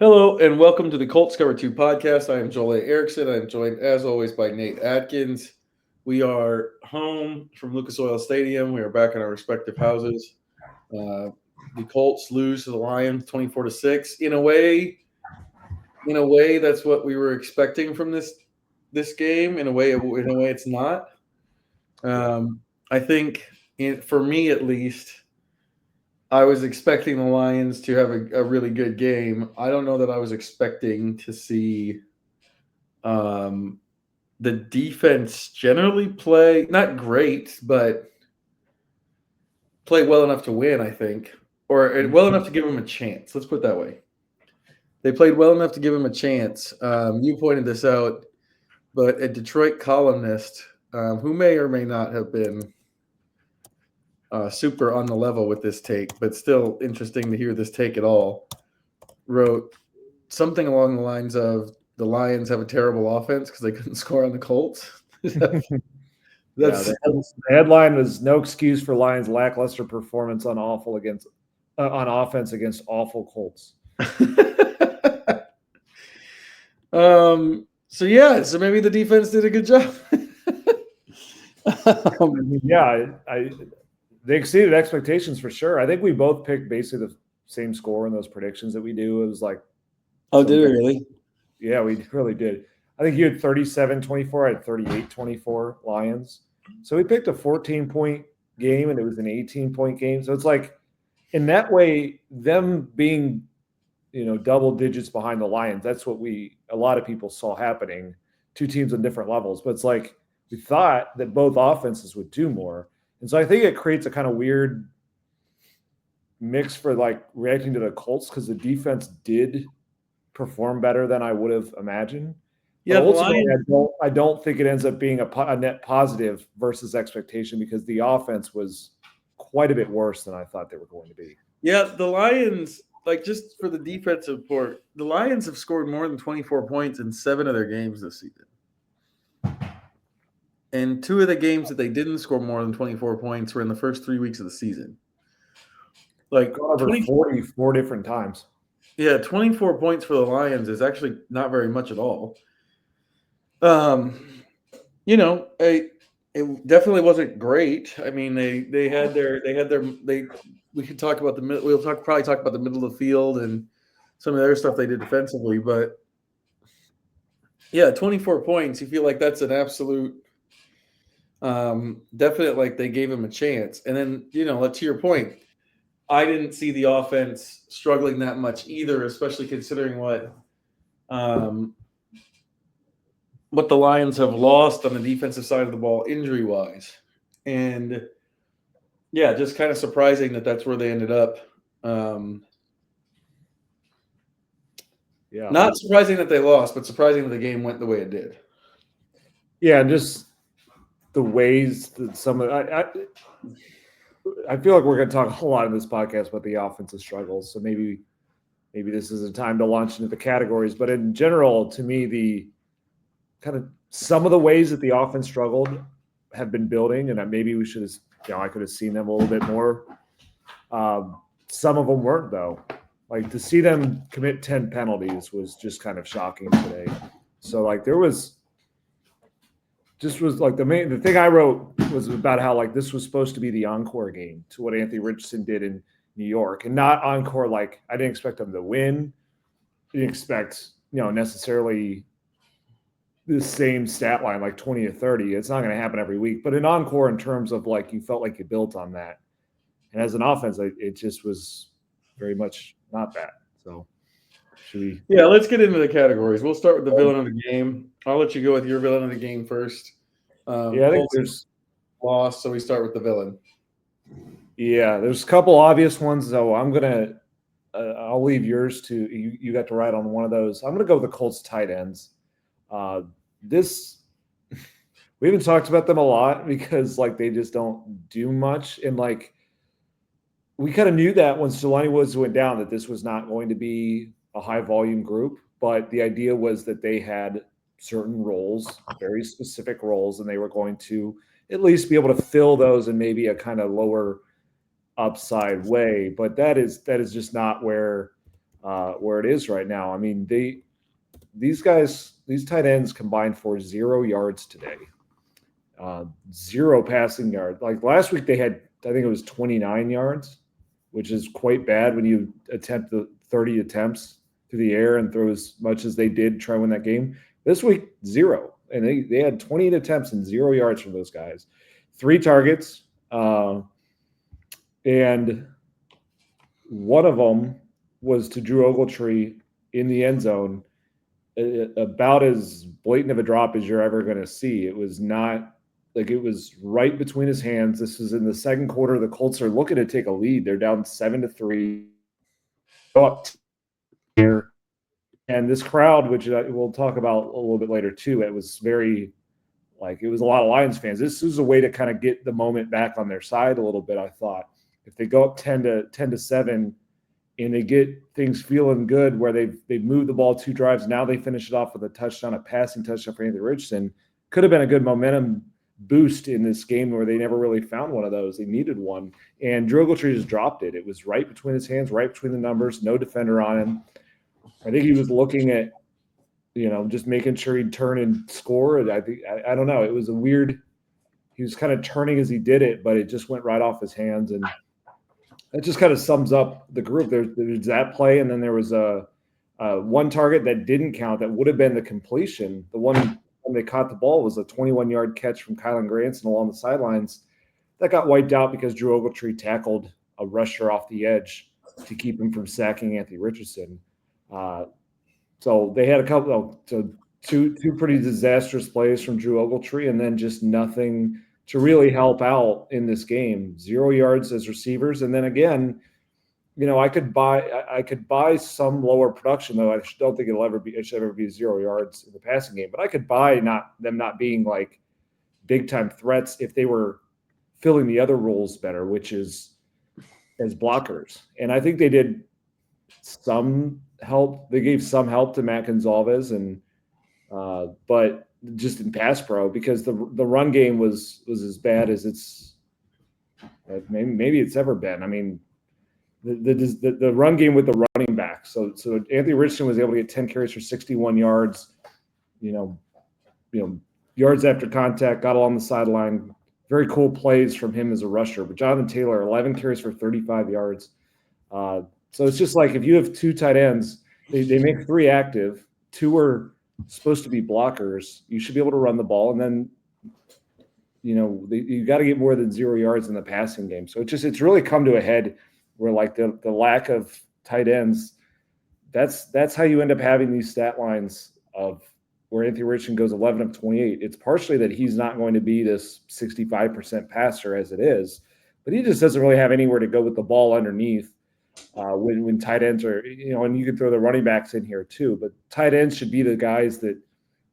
Hello and welcome to the Colts Cover-2 podcast. I am Joel A. Erickson. I am joined, as always, by Nate Atkins. We are home from Lucas Oil Stadium. We are back in our respective houses. The Colts lose to the Lions 24-6. In a way, that's what we were expecting from this game. In a way, it's not. I think, for me at least, I was expecting the Lions to have a really good game. I don't know that I was expecting to see the defense generally play not great, but play well enough to win, I think, or well enough to give them a chance. Let's put it that way. They played well enough to give them a chance. You pointed this out, but a Detroit columnist who may or may not have been super on the level with this take, but still interesting to hear this take at all, wrote something along the lines of the Lions have a terrible offense because they couldn't score on the Colts. The headline was "No excuse for Lions' lackluster performance on offense against awful Colts." So maybe the defense did a good job. They exceeded expectations for sure. I think we both picked basically the same score in those predictions that we do. It was like, oh, did we really? Yeah, we really did. I think you had 37-24. I had 38-24 Lions. So we picked a 14-point game, and it was an 18-point game. So it's like, in that way, them being, double digits behind the Lions, that's what a lot of people saw happening. Two teams on different levels. But it's like we thought that both offenses would do more. And so I think it creates a kind of weird mix for like reacting to the Colts because the defense did perform better than I would have imagined. Yeah, ultimately, I don't think it ends up being a net positive versus expectation because the offense was quite a bit worse than I thought they were going to be. Yeah, the Lions, just for the defensive part, the Lions have scored more than 24 points in 7 of their games this season. And 2 of the games that they didn't score more than 24 points were in the first 3 weeks of the season. Over 44 different times. Yeah, 24 points for the Lions is actually not very much at all. It definitely wasn't great. I mean, we could talk about probably talk about the middle of the field and some of the other stuff they did defensively, but yeah, 24 points. You feel like that's an absolute definite, like they gave him a chance. And then, to your point, I didn't see the offense struggling that much either, especially considering what the Lions have lost on the defensive side of the ball injury-wise. And, yeah, just kind of surprising that that's where they ended up. Not surprising that they lost, but surprising that the game went the way it did. Yeah, and just the ways that I feel like we're going to talk a whole lot in this podcast about the offensive struggles. So maybe this is a time to launch into the categories. But in general, to me, the kind of some of the ways that the offense struggled have been building, and maybe we should have, I could have seen them a little bit more. Some of them weren't, though. Like, to see them commit 10 penalties was just kind of shocking today. So, the thing I wrote was about how this was supposed to be the encore game to what Anthony Richardson did in New York, and not encore. I didn't expect them to win. I didn't expect necessarily the same stat line 20 to 30. It's not going to happen every week, but an encore in terms of you felt like you built on that. And as an offense, it just was very much not that. So yeah, let's get into the categories. We'll start with the villain of the game. I'll let you go with your villain of the game first. I think there's loss, so we start with the villain. Yeah, there's a couple obvious ones, though. I'm gonna I'll leave yours to you got to write on one of those. I'm gonna go with the Colts tight ends. We haven't talked about them a lot because they just don't do much, and we kind of knew that when Jelani Woods went down that this was not going to be a high volume group, but the idea was that they had certain roles, very specific roles, and they were going to at least be able to fill those in maybe a kind of lower upside way. But that is just not where where it is right now. I mean, these tight ends combined for 0 yards today, 0 passing yards. Like last week, they had, I think it was 29 yards, which is quite bad when you attempt the 30 attempts through the air and throw as much as they did try to win that game. This week, 0. And they had 28 attempts and 0 yards from those guys. 3 targets. And one of them was to Drew Ogletree in the end zone, about as blatant of a drop as you're ever going to see. It was not like, it was right between his hands. This was in the second quarter. The Colts are looking to take a lead. They're down 7-3. Go up here. And this crowd, which we'll talk about a little bit later too, it was very, like, it was a lot of Lions fans. This is a way to kind of get the moment back on their side a little bit, I thought. If they go up 10-7 and they get things feeling good where they've moved the ball 2 drives, now they finish it off with a touchdown, a passing touchdown for Anthony Richardson. Could have been a good momentum boost in this game where they never really found one of those. They needed one. And Drew Ogletree just dropped it. It was right between his hands, right between the numbers, no defender on him. I think he was looking at, just making sure he'd turn and score. I don't know. It was a weird, he was kind of turning as he did it, but it just went right off his hands. And that just kind of sums up the group. There's that play, and then there was a one target that didn't count that would have been the completion. The one when they caught the ball was a 21-yard catch from Kylan Granson along the sidelines. That got wiped out because Drew Ogletree tackled a rusher off the edge to keep him from sacking Anthony Richardson. So they had a couple, two pretty disastrous plays from Drew Ogletree, and then just nothing to really help out in this game. 0 yards as receivers, and then again, I could buy some lower production, though. I don't think it should ever be 0 yards in the passing game. But I could buy them not being like big time threats if they were filling the other roles better, which is as blockers. And I think they did some help. They gave some help to Matt Gonzalez, but just in pass pro, because the run game was as bad as it's maybe it's ever been. I mean, the run game with the running back. So Anthony Richardson was able to get 10 carries for 61 yards. Yards after contact, got along the sideline. Very cool plays from him as a rusher. But Jonathan Taylor, 11 carries for 35 yards. So it's just like, if you have 2 tight ends, they make 3 active. 2 are supposed to be blockers. You should be able to run the ball, and then you got to get more than 0 yards in the passing game. So it's really come to a head where, like, the lack of tight ends, that's how you end up having these stat lines of where Anthony Richardson goes 11 of 28. It's partially that he's not going to be this 65% passer as it is, but he just doesn't really have anywhere to go with the ball underneath. When tight ends are, and you can throw the running backs in here too, but tight ends should be the guys that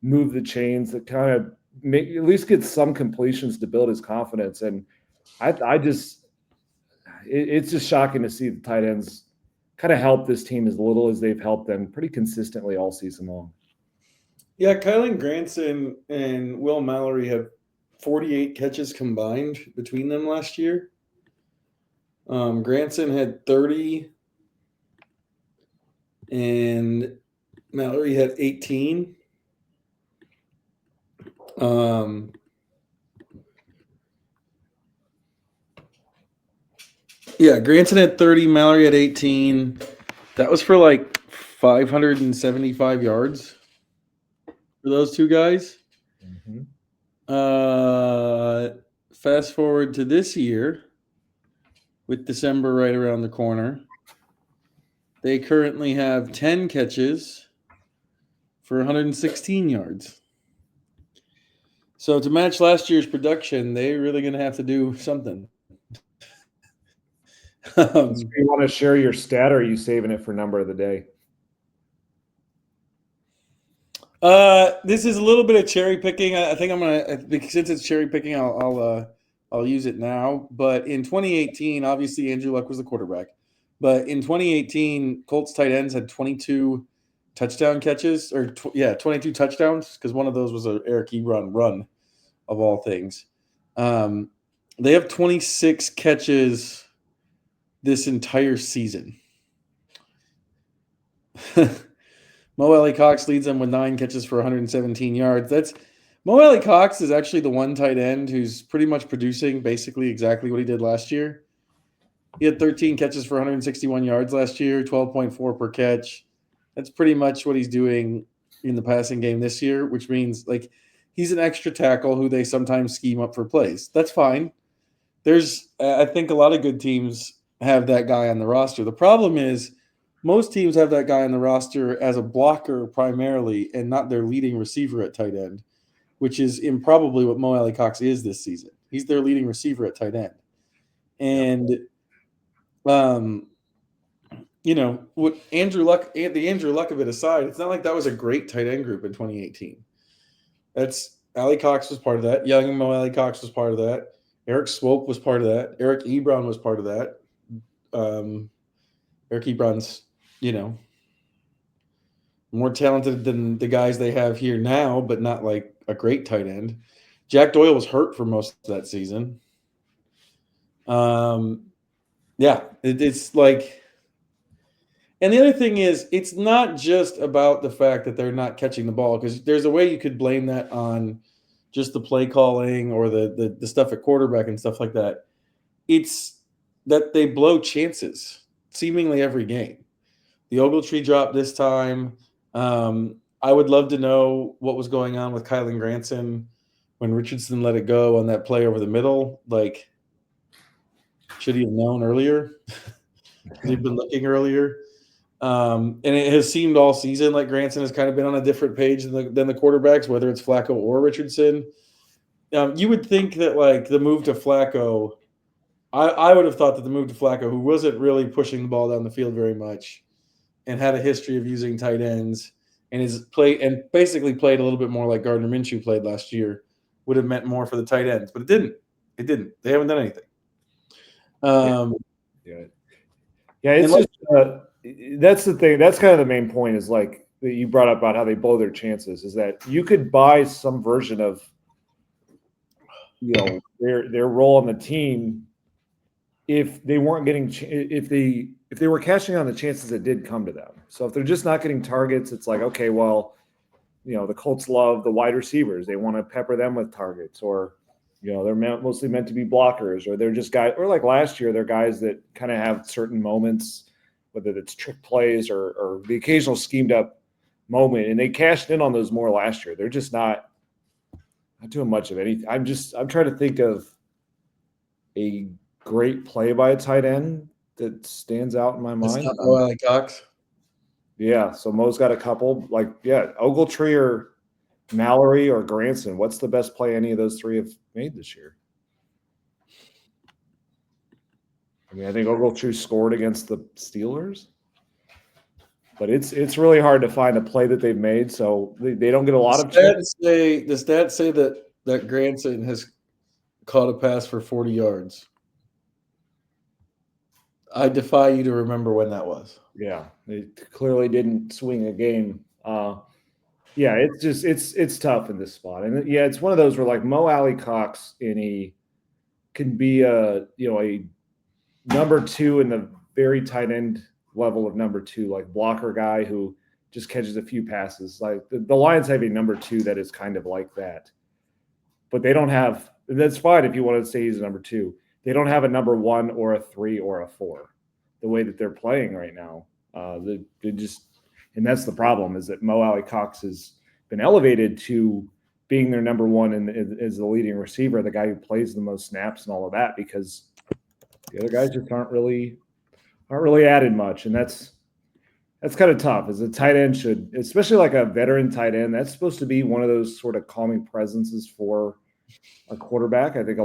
move the chains, that kind of at least get some completions to build his confidence. And it's just shocking to see the tight ends kind of help this team as little as they've helped them pretty consistently all season long. Yeah, Kylan Granson and Will Mallory had 48 catches combined between them last year. Granson had 30 and Mallory had 18. Granson had 30, Mallory had 18. That was for like 575 yards for those 2 guys. Mm-hmm. Fast forward to this year, with December right around the corner, they currently have 10 catches for 116 yards. So to match last year's production, they're really going to have to do something. Do you want to share your stat, or are you saving it for number of the day? This is a little bit of cherry picking. I think I'm gonna, since it's cherry picking, I'll use it now. But in 2018, obviously Andrew Luck was the quarterback. But in 2018, Colts tight ends had 22 touchdown catches, 22 touchdowns, because one of those was an Eric Ebron run, of all things. They have 26 catches this entire season. Mo Alley Cox leads them with 9 catches for 117 yards. That's Mo Alley Cox is actually the one tight end who's pretty much producing basically exactly what he did last year. He had 13 catches for 161 yards last year, 12.4 per catch. That's pretty much what he's doing in the passing game this year, which means like he's an extra tackle who they sometimes scheme up for plays. That's fine. I think a lot of good teams have that guy on the roster. The problem is most teams have that guy on the roster as a blocker primarily and not their leading receiver at tight end, which is improbably what Mo Alley Cox is this season. He's their leading receiver at tight end. And what the Andrew Luck of it aside, it's not like that was a great tight end group in 2018. That's Alley Cox was part of that. Young Mo Alley Cox was part of that. Eric Swope was part of that. Eric Ebron was part of that. Eric Ebron's, more talented than the guys they have here now, but not like a great tight end. Jack Doyle was hurt for most of that season. It's like, and the other thing is, it's not just about the fact that they're not catching the ball, because there's a way you could blame that on just the play calling or the stuff at quarterback and stuff like that. It's that they blow chances seemingly every game. The Ogletree drop this time. I would love to know what was going on with Kylan Granson when Richardson let it go on that play over the middle. Like, should he have known earlier? Should he have been looking earlier? And it has seemed all season like Granson has kind of been on a different page than the quarterbacks, whether it's Flacco or Richardson. You would think that like the move to Flacco, I would have thought that the move to Flacco, who wasn't really pushing the ball down the field very much and had a history of using tight ends and basically played a little bit more like Gardner Minshew played last year, would have meant more for the tight ends, but it didn't. It didn't. They haven't done anything. It's just that's the thing. That's kind of the main point is like that you brought up about how they blow their chances is that you could buy some version of their role on the team if they weren't getting if they were cashing on the chances that did come to them. So if they're just not getting targets, it's like, okay, well, the Colts love the wide receivers. They want to pepper them with targets, or they're mostly meant to be blockers, or they're just guys, or like last year, they're guys that kind of have certain moments, whether it's trick plays or the occasional schemed up moment, and they cashed in on those more last year. They're just not doing much of anything. I'm trying to think of a great play by a tight end that stands out in my mind. It's not Mo Alley Cox. Yeah, so Mo's got a couple. Ogletree or Mallory or Granson. What's the best play any of those three have made this year? I mean, I think Ogletree scored against the Steelers, but it's really hard to find a play that they've made. So they don't get a lot of chances. The stats say that Granson has caught a pass for 40 yards. I defy you to remember when that was. Yeah, they clearly didn't swing a game. It's just it's tough in this spot, and it's one of those where like Mo Alley Cox can be a number 2 in the very tight end level of number 2, like blocker guy who just catches a few passes. Like the Lions have a number 2 that is kind of like that, but they don't have. That's fine if you want to say he's a number 2. They don't have a number 1 or a 3 or a 4 the way that they're playing right now. They just, and that's the problem, is that Mo Alley Cox has been elevated to being their number 1 and as the leading receiver, the guy who plays the most snaps and all of that, because the other guys just aren't really added much. And that's kind of tough, as a tight end should, especially like a veteran tight end, that's supposed to be one of those sort of calming presences for a quarterback. I think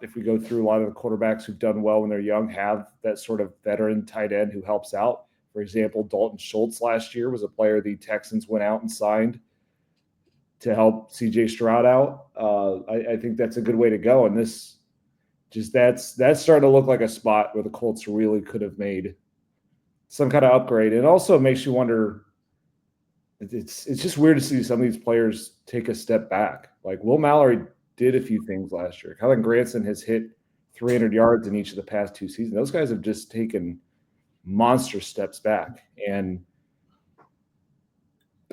if we go through a lot of the quarterbacks who've done well when they're young, have that sort of veteran tight end who helps out. For example, Dalton Schultz last year was a player the Texans went out and signed to help CJ Stroud out. I think that's a good way to go. And that's starting to look like a spot where the Colts really could have made some kind of upgrade. It also makes you wonder, it's just weird to see some of these players take a step back. Like Will Mallory did a few things last year. Kylan Granson has hit 300 yards in each of the past 2 seasons. Those guys have just taken monster steps back. And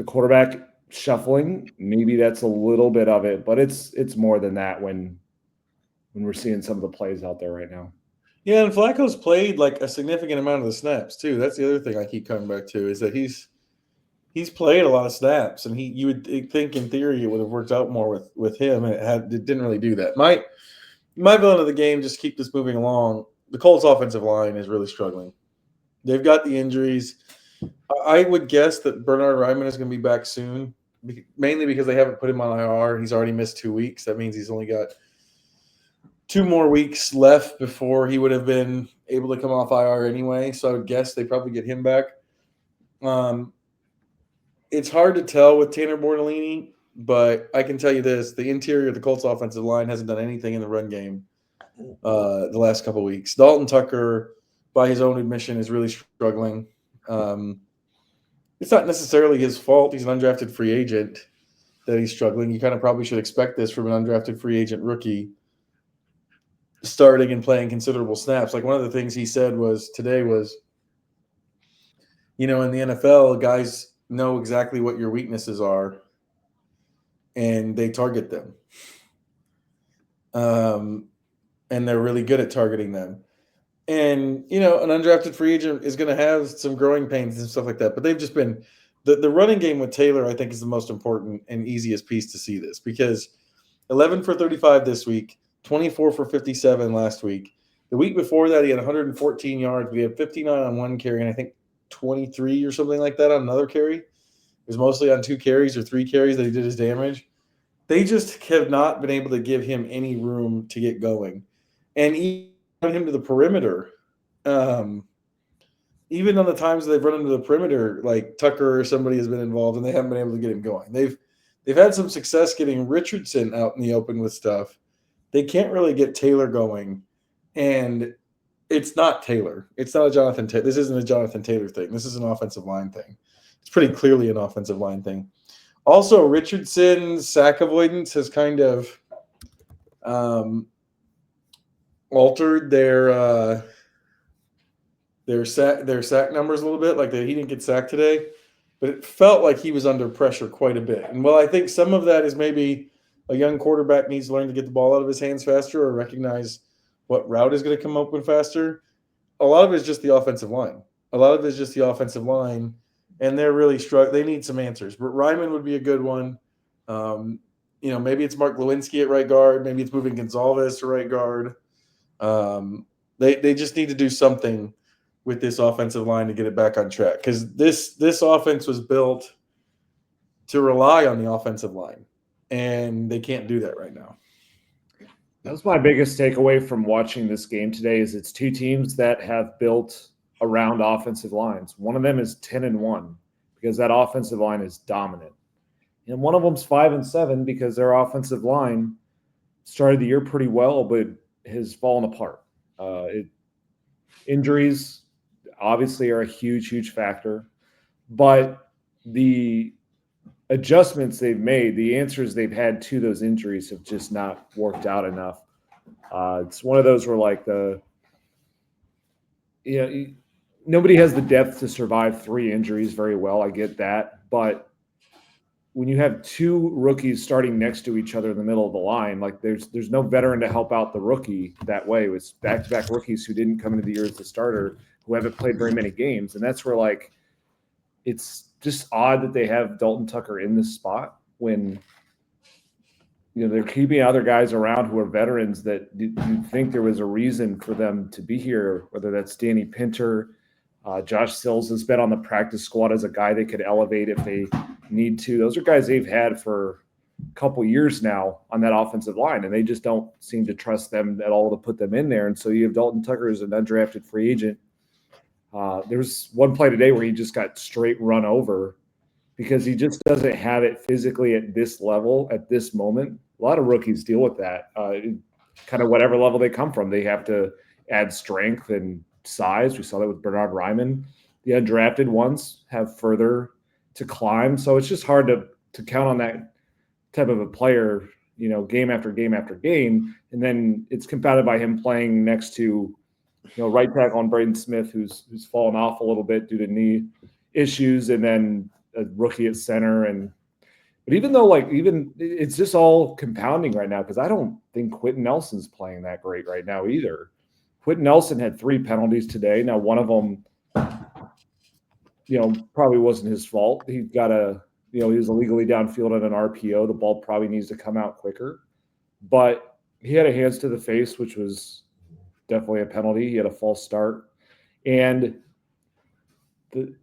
the quarterback shuffling, maybe that's a little bit of it, but it's more than that when we're seeing some of the plays out there right now. Yeah, and Flacco's played like a significant amount of the snaps too. That's the other thing I keep coming back to is that he's played a lot of snaps, and you would think in theory it would have worked out more with him, and it didn't really do that. My villain of the game, just keep this moving along. The Colts offensive line is really struggling. They've got the injuries. I would guess that Bernard Ryman is going to be back soon, mainly because they haven't put him on IR. He's already missed 2 weeks. That means he's only got 2 more weeks left before he would have been able to come off IR anyway. So I would guess they probably get him back. It's hard to tell with Tanner Bortolini, but I can tell you this: the interior of the Colts offensive line hasn't done anything in the run game the last couple of weeks. Dalton Tucker, by his own admission, is really struggling. It's not necessarily his fault. He's an undrafted free agent that he's struggling. You kind of probably should expect this from an undrafted free agent rookie starting and playing considerable snaps. Like one of the things he said today was, in the NFL, guys know exactly what your weaknesses are, and they target them. And they're really good at targeting them. And, an undrafted free agent is going to have some growing pains and stuff like that. But they've just been the running game with Taylor, I think, is the most important and easiest piece to see this, because 11 for 35 this week, 24 for 57 last week. The week before that, he had 114 yards. We had 59 on one carry, and I think 23 or something like that on another carry. It was mostly on 2 carries or 3 carries that he did his damage. They just have not been able to give him any room to get going. And even him to the perimeter, even on the times they've run him to the perimeter, like Tucker or somebody has been involved, and they haven't been able to get him going. They've had some success getting Richardson out in the open with stuff. They can't really get Taylor going, and it's not Taylor. It's not a Jonathan Taylor. This isn't a Jonathan Taylor thing. This is an offensive line thing. It's pretty clearly an offensive line thing. Also, Richardson's sack avoidance has kind of altered their sack numbers a little bit. Like he didn't get sacked today, but it felt like he was under pressure quite a bit. And while I think some of that is maybe a young quarterback needs to learn to get the ball out of his hands faster or recognize what route is going to come open faster, a lot of it is just the offensive line. And they're really struggling. They need some answers. But Ryman would be a good one. Maybe it's Mark Lewinsky at right guard. Maybe it's moving Gonzalez to right guard. They just need to do something with this offensive line to get it back on track, because this offense was built to rely on the offensive line, and they can't do that right now. That was my biggest takeaway from watching this game today. Is it's 2 teams that have built around offensive lines. One of them is 10-1 because that offensive line is dominant, and one of them's 5-7 because their offensive line started the year pretty well, but has fallen apart. Injuries obviously are a huge factor, but the adjustments they've made, the answers they've had to those injuries have just not worked out enough. It's one of those where nobody has the depth to survive 3 injuries very well. I get that. But when you have 2 rookies starting next to each other in the middle of the line, there's no veteran to help out the rookie that way. It was back-to-back rookies who didn't come into the year as a starter, who haven't played very many games. And that's where it's just odd that they have Dalton Tucker in this spot when they're keeping other guys around who are veterans that you'd think there was a reason for them to be here, whether that's Danny Pinter. Josh Sills has been on the practice squad as a guy they could elevate if they need to. Those are guys they've had for a couple years now on that offensive line, and they just don't seem to trust them at all to put them in there. And so you have Dalton Tucker as an undrafted free agent. There was one play today where he just got straight run over because he just doesn't have it physically at this level at this moment. A lot of rookies deal with that. Kind of whatever level they come from, they have to add strength and size. We saw that with Bernard Ryman. The undrafted ones have further to climb. So it's just hard to count on that type of a player, game after game after game. And then it's compounded by him playing next to, right tackle on Braden Smith, who's fallen off a little bit due to knee issues. And then a rookie at center. But even though it's just all compounding right now because I don't think Quentin Nelson's playing that great right now either. Quentin Nelson had 3 penalties today. Now one of them, probably wasn't his fault. He was illegally downfield on an RPO. The ball probably needs to come out quicker. But he had a hands to the face, which was definitely a penalty. He had a false start. And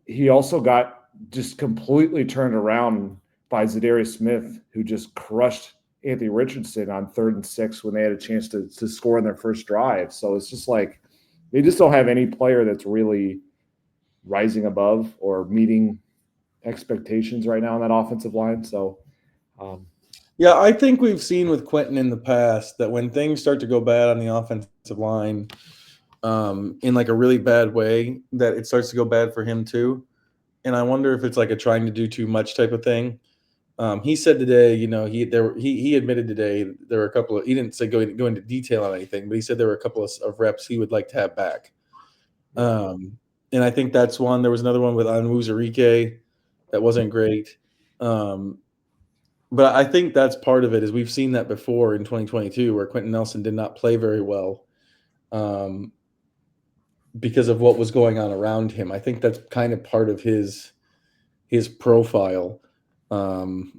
he also got just completely turned around by Zadarius Smith, who just crushed Anthony Richardson on 3rd and 6 when they had a chance to score in their first drive. So it's just like they just don't have any player that's really rising above or meeting expectations right now on that offensive line. So, yeah, I think we've seen with Quentin in the past that when things start to go bad on the offensive line, in like a really bad way, that it starts to go bad for him too. And I wonder if it's like a trying to do too much type of thing. He said today, he admitted today there were a couple of, he didn't say go into detail on anything, but he said there were a couple of reps he would like to have back. And I think that's one. There was another one with Onwuzurike that wasn't great. But I think that's part of it is we've seen that before in 2022 where Quentin Nelson did not play very well because of what was going on around him. I think that's kind of part of his profile. And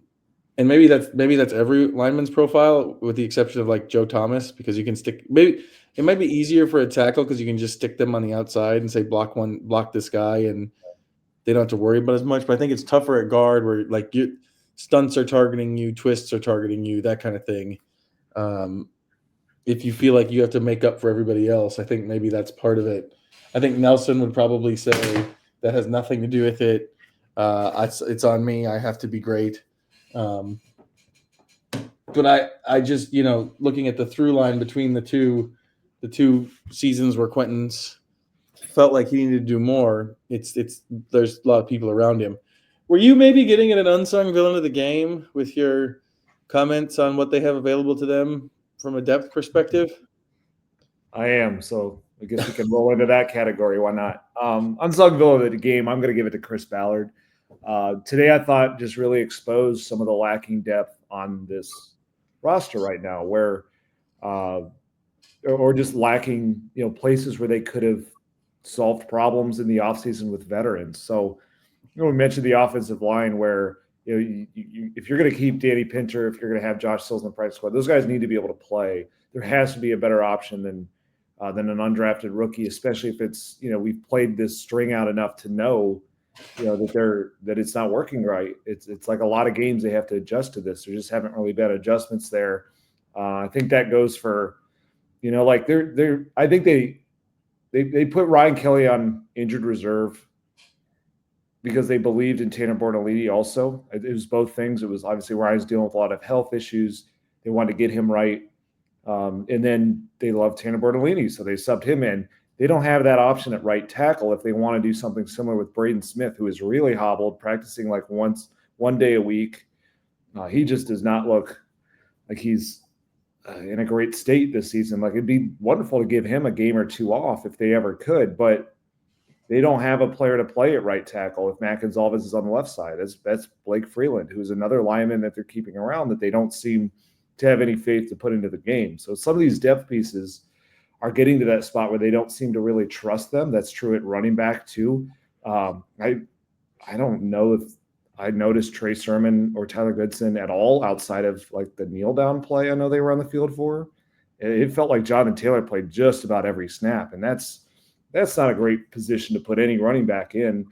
maybe that's every lineman's profile with the exception of like Joe Thomas, because you can maybe it might be easier for a tackle because you can just stick them on the outside and say block this guy and they don't have to worry about as much. But I think it's tougher at guard where like stunts are targeting you, twists are targeting you, that kind of thing. If you feel like you have to make up for everybody else, I think maybe that's part of it. I think Nelson would probably say that has nothing to do with it. It's on me. I have to be great. But I just, looking at the through line between the two seasons where Quentin's felt like he needed to do more, there's a lot of people around him. Were you maybe getting at an unsung villain of the game with your comments on what they have available to them from a depth perspective? I am. So I guess we can roll into that category. Why not? Unsung villain of the game, I'm going to give it to Chris Ballard. Today I thought just really exposed some of the lacking depth on this roster right now where or just lacking, places where they could have solved problems in the offseason with veterans. So, we mentioned the offensive line where, if you're going to keep Danny Pinter, if you're going to have Josh Sills in the practice squad, those guys need to be able to play. There has to be a better option than an undrafted rookie, especially if it's, we've played this string out enough to know, that it's not working right. It's like a lot of games they have to adjust to this. There just haven't really been adjustments there. I think that goes for, I think they put Ryan Kelly on injured reserve because they believed in Tanner Bortolini also. It was both things. It was obviously Ryan's dealing with a lot of health issues. They wanted to get him right. And then they love Tanner Bortolini, so they subbed him in. They don't have that option at right tackle if they want to do something similar with Braden Smith, who is really hobbled, practicing like one day a week. He just does not look like he's in a great state this season. Like, it'd be wonderful to give him a game or two off if they ever could, but they don't have a player to play at right tackle if Matt Gonzalez is on the left side. That's Blake Freeland, who's another lineman that they're keeping around that they don't seem to have any faith to put into the game. So some of these depth pieces are getting to that spot where they don't seem to really trust them. That's true at running back too. I don't know if I noticed Trey Sermon or Tyler Goodson at all outside of like the kneel down play I know they were on the field for. It felt like Jonathan Taylor played just about every snap, and that's not a great position to put any running back in.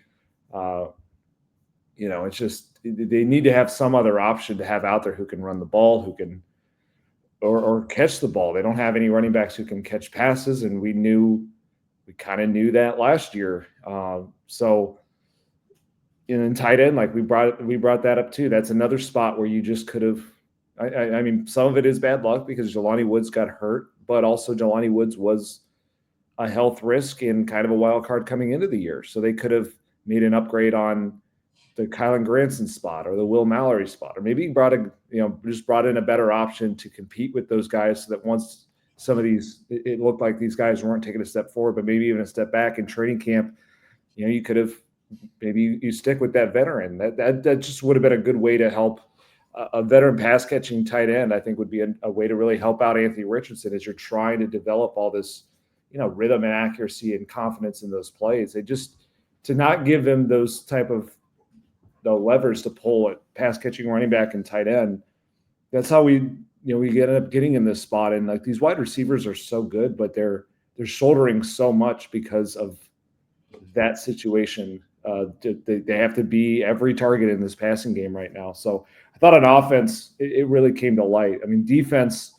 It's just they need to have some other option to have out there who can run the ball, who can or catch the ball. They don't have any running backs who can catch passes, and we kind of knew that last year. So in tight end, like we brought that up too. That's another spot where you just could have. I mean, some of it is bad luck because Jelani Woods got hurt, but also Jelani Woods was a health risk and kind of a wild card coming into the year. So they could have made an upgrade on the Kylan Granson spot or the Will Mallory spot, or maybe brought in a better option to compete with those guys so that once some of these, it looked like these guys weren't taking a step forward, but maybe even a step back in training camp, you could have maybe you stick with that veteran. That just would have been a good way to help a veteran pass catching tight end. I think would be a way to really help out Anthony Richardson as you're trying to develop all this, rhythm and accuracy and confidence in those plays. They just to not give them those type of the levers to pull at pass catching running back and tight end. That's how we end up getting in this spot. And like these wide receivers are so good, but they're shouldering so much because of that situation. They have to be every target in this passing game right now. So I thought on offense, it really came to light. I mean, defense,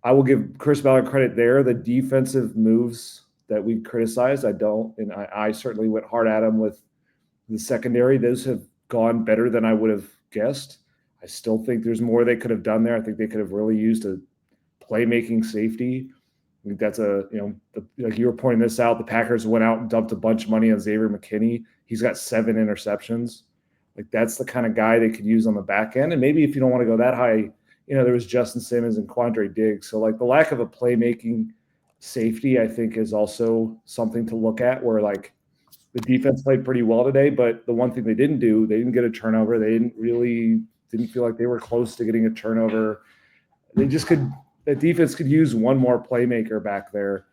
I will give Chris Ballard credit there. The defensive moves that we criticized, I certainly went hard at him with the secondary. Those have gone better than I would have guessed. I still think there's more they could have done there. I think they could have really used a playmaking safety. I think that's like you were pointing this out, the Packers went out and dumped a bunch of money on Xavier McKinney. He's got 7 interceptions. Like that's the kind of guy they could use on the back end. And maybe if you don't want to go that high, there was Justin Simmons and Quandre Diggs. So like the lack of a playmaking safety, I think is also something to look at where like the defense played pretty well today, but the one thing they didn't do, they didn't get a turnover. They didn't feel like they were close to getting a turnover. The defense could use one more playmaker back there.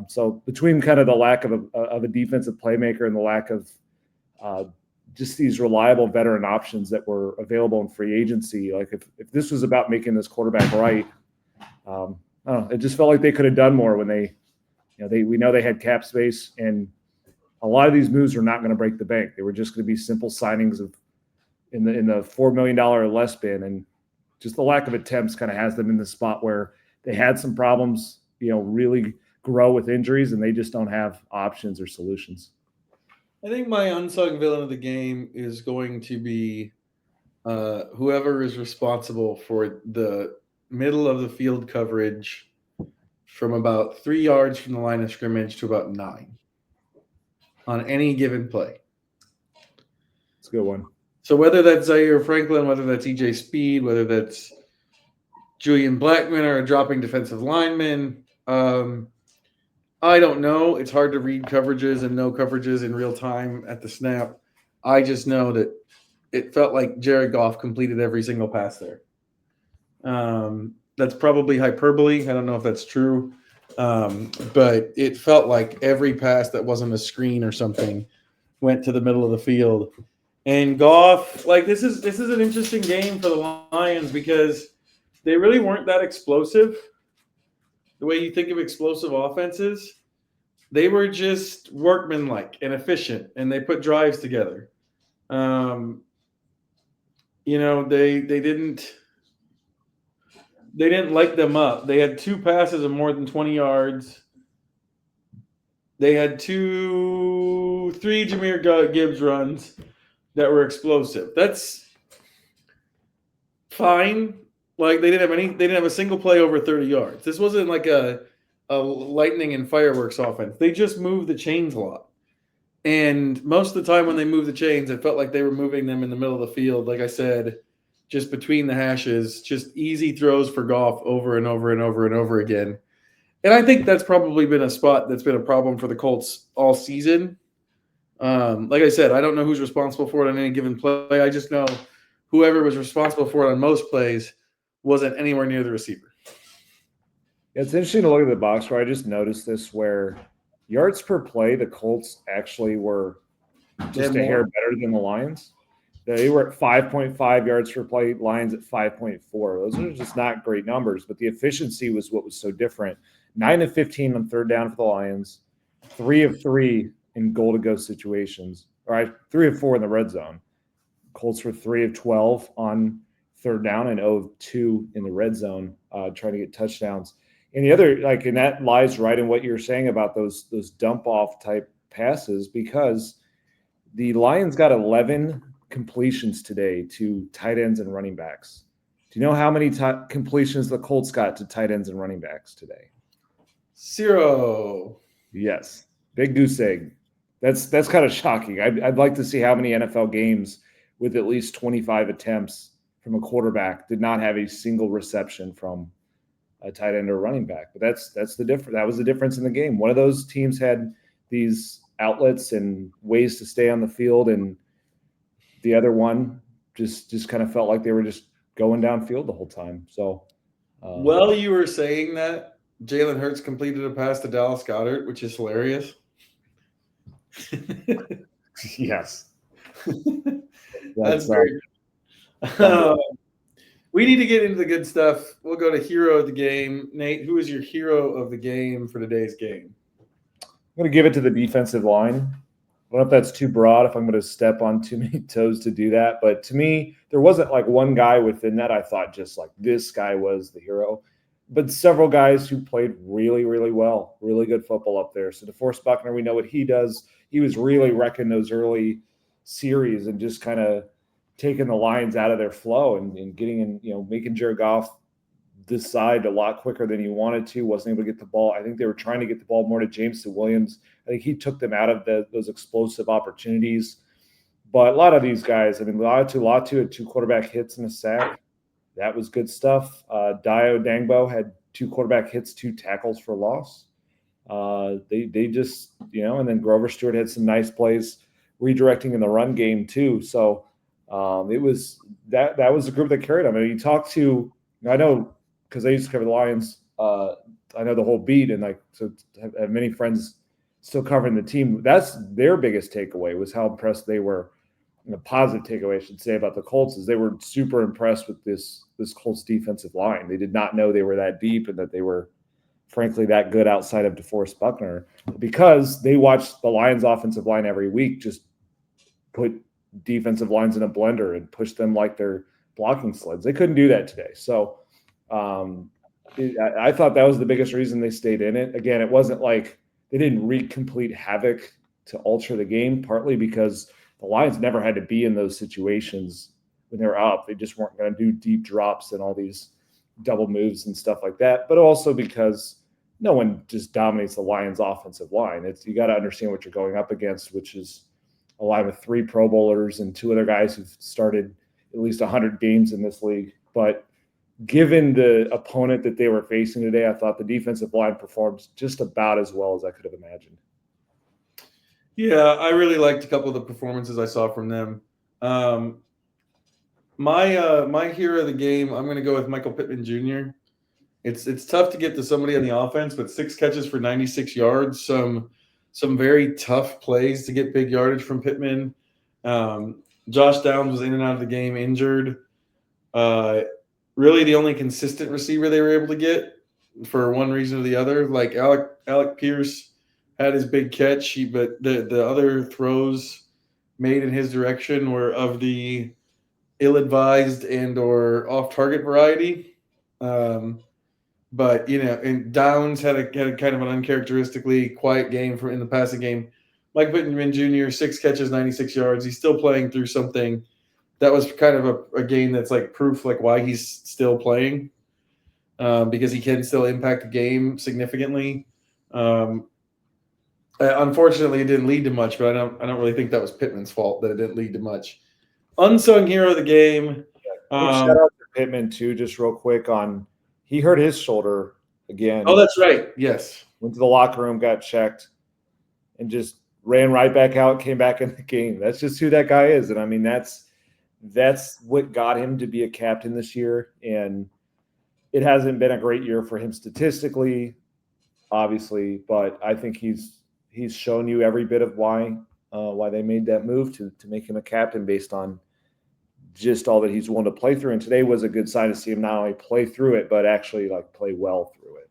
So between kind of the lack of a defensive playmaker and the lack of just these reliable veteran options that were available in free agency, like if this was about making this quarterback right, I don't know, it just felt like they could have done more when we know they had cap space, and a lot of these moves are not going to break the bank. They were just going to be simple signings in the $4 million or less bin, and just the lack of attempts kind of has them in the spot where they had some problems, really grow with injuries, and they just don't have options or solutions. I think my unsung villain of the game is going to be whoever is responsible for the middle of the field coverage from about 3 yards from the line of scrimmage to about 9 on any given play. It's a good one. So whether that's Zaire Franklin, whether that's EJ Speed, whether that's Julian Blackman or a dropping defensive lineman, I don't know. It's hard to read coverages and know coverages in real time at the snap. I just know that it felt like Jared Goff completed every single pass there. That's probably hyperbole. I don't know if that's true. But it felt like every pass that wasn't a screen or something went to the middle of the field. And Goff, like this is an interesting game for the Lions because they really weren't that explosive. The way you think of explosive offenses, they were just workmanlike and efficient, and they put drives together. They didn't light them up. They had 2 passes of more than 20 yards. They had 3 Jahmyr Gibbs runs that were explosive. That's fine. Like they didn't have a single play over 30 yards. This wasn't like a lightning and fireworks offense. They just moved the chains a lot. And most of the time when they moved the chains, it felt like they were moving them in the middle of the field. Like I said, just between the hashes, just easy throws for Goff over and over and over and over again. And I think that's probably been a spot that's been a problem for the Colts all season. Like I said, I don't know who's responsible for it on any given play. I just know whoever was responsible for it on most plays wasn't anywhere near the receiver. It's interesting to look at the box score. I just noticed this where yards per play, the Colts actually were just a hair better than the Lions. They were at 5.5 yards per play, Lions at 5.4. Those are just not great numbers, but the efficiency was what was so different. 9 of 15 on third down for the Lions, 3 of 3 in goal-to-go situations, all right, 3 of 4 in the red zone. Colts were 3 of 12 on third down and 0 of 2 in the red zone, trying to get touchdowns. And the other, and that lies right in what you're saying about those dump-off type passes, because the Lions got 11 completions today to tight ends and running backs. Do you know how many completions the Colts got to tight ends and running backs today? 0. Yes. Big goose egg. That's kind of shocking. I'd like to see how many NFL games with at least 25 attempts from a quarterback did not have a single reception from a tight end or running back. But that's the difference. That was the difference in the game. One of those teams had these outlets and ways to stay on the field, and the other one just kind of felt like they were just going downfield the whole time. So, Well, you were saying that Jalen Hurts completed a pass to Dallas Goedert, which is hilarious. yes, That's very. We need to get into the good stuff. We'll go to hero of the game. Nate, who is your hero of the game for today's game? I'm going to give it to the defensive line. I don't know if that's too broad, if I'm going to step on too many toes to do that. But to me, there wasn't like one guy within that I thought just like this guy was the hero. But several guys who played really, really well, really good football up there. So DeForest Buckner, we know what he does. He was really wrecking those early series and just kind of taking the Lions out of their flow and getting in, making Jared Goff decide a lot quicker than he wanted to, wasn't able to get the ball. I think they were trying to get the ball more to Jameson Williams. I think he took them out of those explosive opportunities. But a lot of these guys, Latu had 2 quarterback hits and a sack. That was good stuff. Dio Dangbo had 2 quarterback hits, 2 tackles for loss. They just, and then Grover Stewart had some nice plays redirecting in the run game too. So it was that was the group that carried them. I mean, you talk to, I know, because I used to cover the Lions, I know the whole beat, and so have many friends still covering the team. That's their biggest takeaway, was how impressed they were. And the positive takeaway, I should say, about the Colts is they were super impressed with this Colts defensive line. They did not know they were that deep and that they were, frankly, that good outside of DeForest Buckner, because they watched the Lions offensive line every week just put defensive lines in a blender and push them like they're blocking sleds. They couldn't do that today. So I thought that was the biggest reason they stayed in it. Again, it wasn't like they didn't wreak complete havoc to alter the game, partly because the Lions never had to be in those situations when they were up. They just weren't going to do deep drops and all these double moves and stuff like that. But also because no one just dominates the Lions offensive line. You got to understand what you're going up against, which is a line with 3 Pro Bowlers and 2 other guys who've started at least 100 games in this league. But given the opponent that they were facing today, I thought the defensive line performed just about as well as I could have imagined. Yeah, I really liked a couple of the performances I saw from them. My hero of the game, I'm going to go with Michael Pittman Jr. It's tough to get to somebody on the offense, but 6 catches for 96 yards, some very tough plays to get big yardage from Pittman. Josh Downs was in and out of the game injured. Really the only consistent receiver they were able to get for one reason or the other. Like Alec Pierce had his big catch, but the other throws made in his direction were of the ill-advised and or off-target variety. But and Downs had a kind of an uncharacteristically quiet game in the passing game. Mike Pittman Jr., 6 catches, 96 yards. He's still playing through something. That was kind of a game that's like proof like why he's still playing, because he can still impact the game significantly. Unfortunately, it didn't lead to much, but I don't really think that was Pittman's fault that it didn't lead to much. Unsung hero of the game. Shout out to Pittman too, just real quick he hurt his shoulder again. Oh, that's right. Yes. Went to the locker room, got checked, and just ran right back out, came back in the game. That's just who that guy is. And I mean, that's what got him to be a captain this year. And it hasn't been a great year for him statistically, obviously, but I think he's shown you every bit of why they made that move to make him a captain based on just all that he's willing to play through. And today was a good sign to see him not only play through it, but actually play well through it.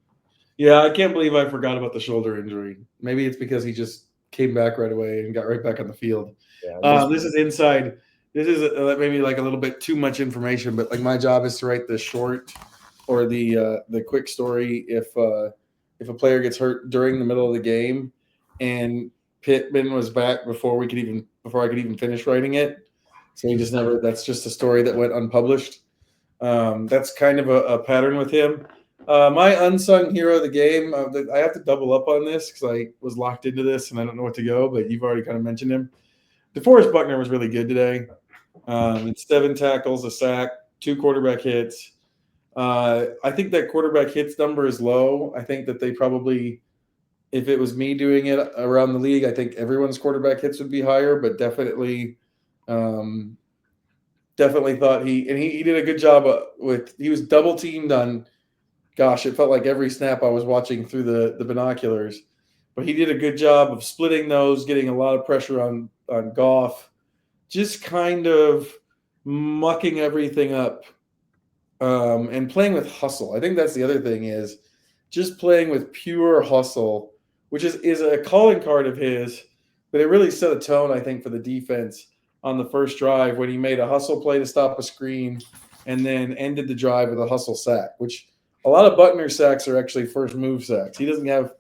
Yeah, I can't believe I forgot about the shoulder injury. Maybe it's because he just came back right away and got right back on the field. Yeah, this is inside. This is maybe like a little bit too much information, but like my job is to write the short or the quick story if a player gets hurt during the middle of the game, and Pittman was back before I could even finish writing it. So he just never. That's just a story that went unpublished. That's kind of a pattern with him. My unsung hero of the game. I have to double up on this because I was locked into this and I don't know what to go. But you've already kind of mentioned him. DeForest Buckner was really good today. It's 7 tackles, a sack, 2 quarterback hits. I think that quarterback hits number is low. I think that they probably if it was me doing it around the league, I think everyone's quarterback hits would be higher, but definitely thought he did a good job he was double teamed on, gosh, it felt like every snap I was watching through the binoculars. But he did a good job of splitting those, getting a lot of pressure on Goff, just kind of mucking everything up, and playing with hustle. I think that's the other thing, is just playing with pure hustle, which is a calling card of his, but it really set a tone, I think, for the defense on the first drive when he made a hustle play to stop a screen and then ended the drive with a hustle sack, which a lot of Buckner sacks are actually first move sacks. He doesn't have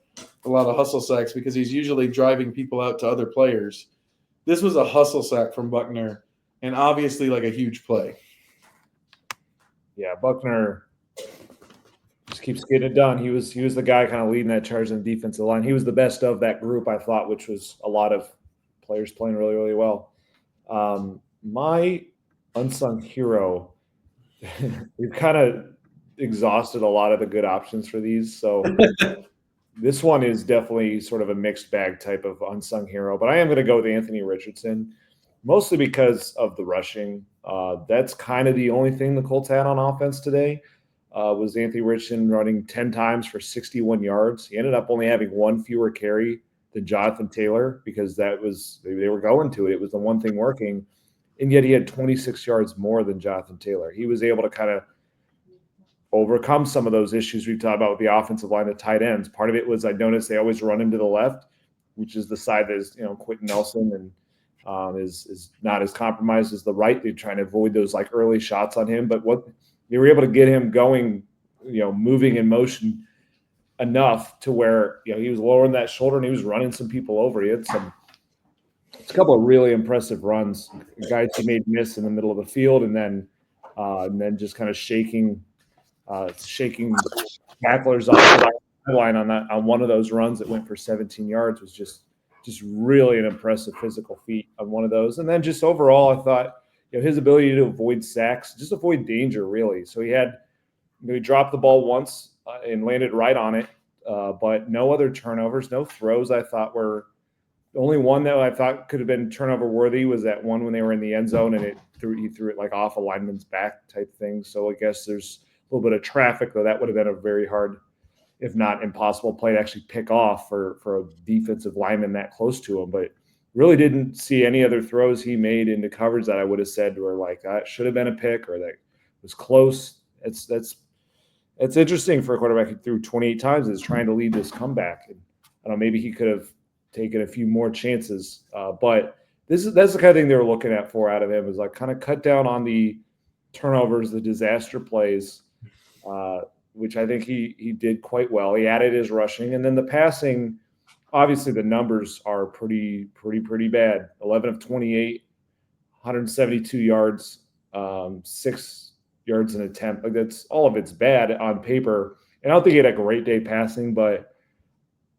a lot of hustle sacks because he's usually driving people out to other players. This was a hustle sack from Buckner, and obviously like a huge play. Yeah, Buckner just keeps getting it done. He was the guy kind of leading that charge in the defensive line. He was the best of that group, I thought, which was a lot of players playing really, really well. My unsung hero, we've kind of exhausted a lot of the good options for these. So this one is definitely sort of a mixed bag type of unsung hero, but I am going to go with Anthony Richardson, mostly because of the rushing. That's kind of the only thing the Colts had on offense today, was Anthony Richardson running 10 times for 61 yards. He ended up only having one fewer carry than Jonathan Taylor because they were going to it. It was the one thing working, and yet he had 26 yards more than Jonathan Taylor. He was able to kind of overcome some of those issues we've talked about with the offensive line, the tight ends. Part of it was I noticed they always run into the left, which is the side that is, Quentin Nelson and is not as compromised as the right. They're trying to avoid those like early shots on him, but what they were able to get him going, moving in motion enough to where he was lowering that shoulder and he was running some people over. He had a couple of really impressive runs, guys he made miss in the middle of the field, and then just kind of shaking tacklers off the line on one of those runs that went for 17 yards was just really an impressive physical feat on one of those. And then just overall, I thought his ability to avoid sacks, just avoid danger, really. So he dropped the ball once and landed right on it, but no other turnovers, no throws. I thought were the only one that I thought could have been turnover worthy was that one when they were in the end zone and he threw it like off a lineman's back type thing. So I guess there's a little bit of traffic, though that would have been a very hard, if not impossible, play to actually pick off for a defensive lineman that close to him. But really didn't see any other throws he made into coverage that I would have said were like that should have been a pick or that was close. It's interesting for a quarterback who threw 28 times is trying to lead this comeback. And I don't know, maybe he could have taken a few more chances, but that's the kind of thing they were looking at for out of him, is like kind of cut down on the turnovers, the disaster plays, which I think he did quite well. He added his rushing, and then the passing. Obviously, the numbers are pretty bad. 11 of 28, 172 yards, 6 yards an attempt. Like that's all of it's bad on paper. And I don't think he had a great day passing, but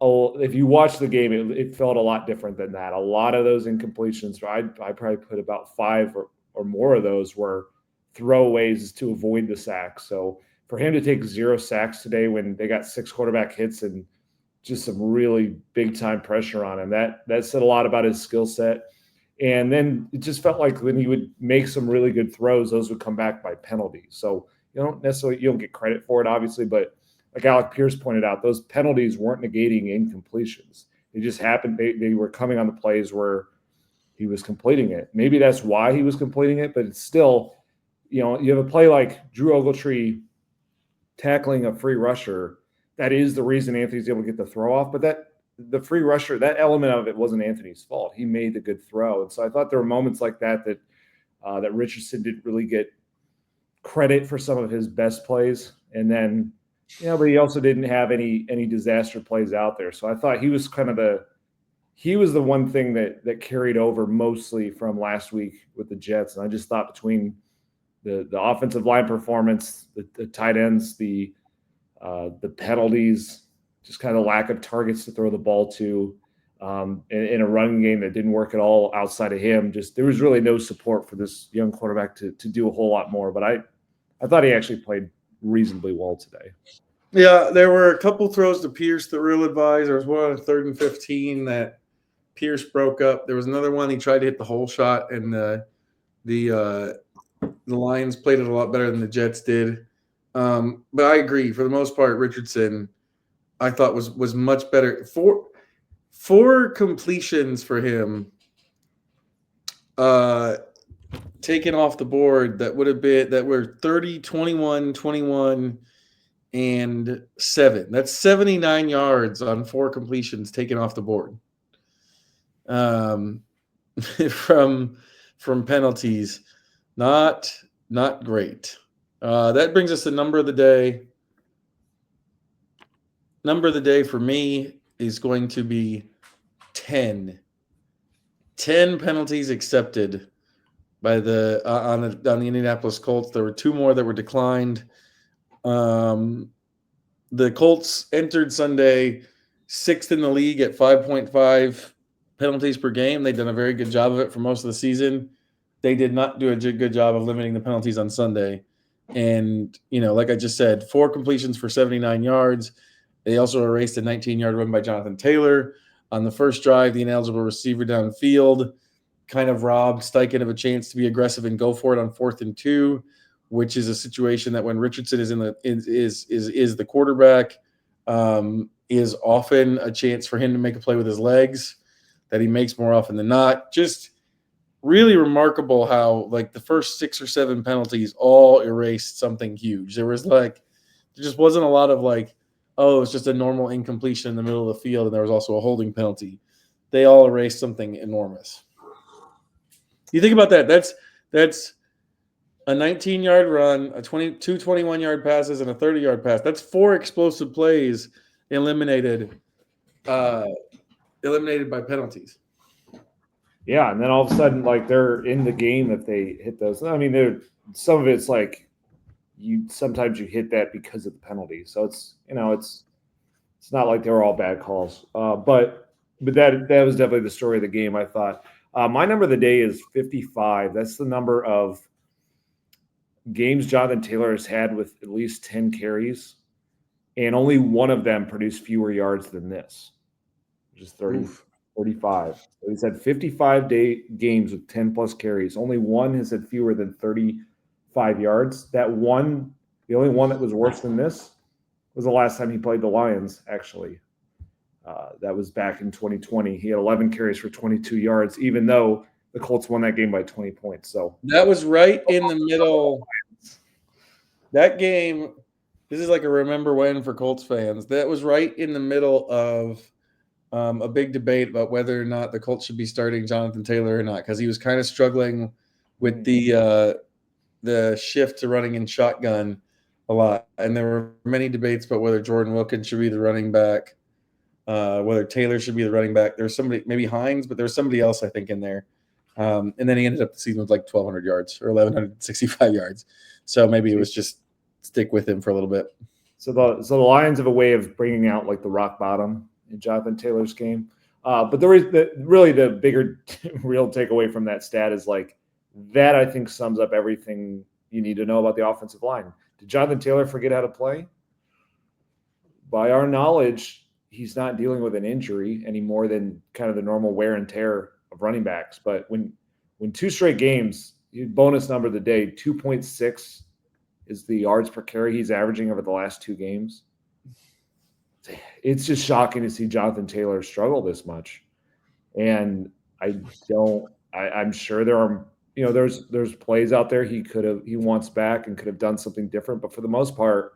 if you watch the game, it felt a lot different than that. A lot of those incompletions, I probably put about 5 or more of those were throwaways to avoid the sack. So for him to take 0 sacks today when they got 6 quarterback hits and just some really big time pressure on him, that said a lot about his skill set. And then it just felt like when he would make some really good throws, those would come back by penalties. So you don't get credit for it, obviously, but like Alec Pierce pointed out, those penalties weren't negating incompletions. They just happened. They were coming on the plays where he was completing it. Maybe that's why he was completing it, but it's still, you have a play like Drew Ogletree tackling a free rusher. That is the reason Anthony's able to get the throw off, but the free rusher, that element of it wasn't Anthony's fault. He made the good throw. And so I thought there were moments like that Richardson didn't really get credit for some of his best plays. And then, but he also didn't have any disaster plays out there. So I thought he was the one thing that carried over mostly from last week with the Jets. And I just thought between the offensive line performance, the tight ends, the penalties, just kind of lack of targets to throw the ball to, in a running game that didn't work at all outside of him. Just there was really no support for this young quarterback to do a whole lot more. But I thought he actually played reasonably well today. Yeah, there were a couple throws to Pierce that were ill-advised. There was one on 3rd and 15 that Pierce broke up. There was another one he tried to hit the hole shot, and the Lions played it a lot better than the Jets did. But I agree, for the most part, Richardson I thought was much better. Four completions for him, taken off the board that were 30, 21, 21, and 7. That's 79 yards on 4 completions taken off the board. From penalties. Not great. That brings us to number of the day. Number of the day for me is going to be 10. 10 penalties accepted by on the Indianapolis Colts. There were 2 more that were declined. The Colts entered Sunday 6th in the league at 5.5 penalties per game. They've done a very good job of it for most of the season. They did not do a good job of limiting the penalties on Sunday. And, like I just said, 4 completions for 79 yards. They also erased a 19-yard run by Jonathan Taylor. On the first drive, the ineligible receiver downfield kind of robbed Steichen of a chance to be aggressive and go for it on 4th and 2, which is a situation that when Richardson is is the quarterback, is often a chance for him to make a play with his legs that he makes more often than not. Just really remarkable how the first 6 or 7 penalties all erased something huge. There just wasn't a lot of it's just a normal incompletion in the middle of the field, and there was also a holding penalty. They all erased something enormous. You think about that. That's a 19-yard run, two 21-yard passes, and a 30-yard pass. That's 4 explosive plays eliminated by penalties. Yeah, and then all of a sudden, they're in the game if they hit those. I mean, some of it's sometimes you hit that because of the penalty. So it's not like they were all bad calls. But that was definitely the story of the game, I thought. My number of the day is 55. That's the number of games Jonathan Taylor has had with at least 10 carries, and only one of them produced fewer yards than this, which is 35. So he's had 55 games with 10-plus carries. Only one has had fewer than 35 yards. The only one that was worse than this was the last time he played the Lions, actually. That was back in 2020. He had 11 carries for 22 yards, even though the Colts won that game by 20 points. So that was right in the middle. That game, this is like a remember when for Colts fans. That was right in the middle of a big debate about whether or not the Colts should be starting Jonathan Taylor or not, because he was kind of struggling with the shift to running in shotgun a lot. And there were many debates about whether Jordan Wilkins should be the running back, whether Taylor should be the running back. There's somebody, maybe Hines, but there's somebody else, I think, in there. And then he ended up the season with 1,200 yards or 1,165 yards. So maybe it was just stick with him for a little bit. So the Lions have a way of bringing out the rock bottom in Jonathan Taylor's game. But the bigger real takeaway from that stat is that I think sums up everything you need to know about the offensive line. Did Jonathan Taylor forget how to play? By our knowledge, he's not dealing with an injury any more than kind of the normal wear and tear of running backs. But when 2 straight games, bonus number of the day, 2.6 is the yards per carry he's averaging over the last 2 games. It's just shocking to see Jonathan Taylor struggle this much. And I'm sure there are, there's plays out there he wants back and could have done something different. But for the most part,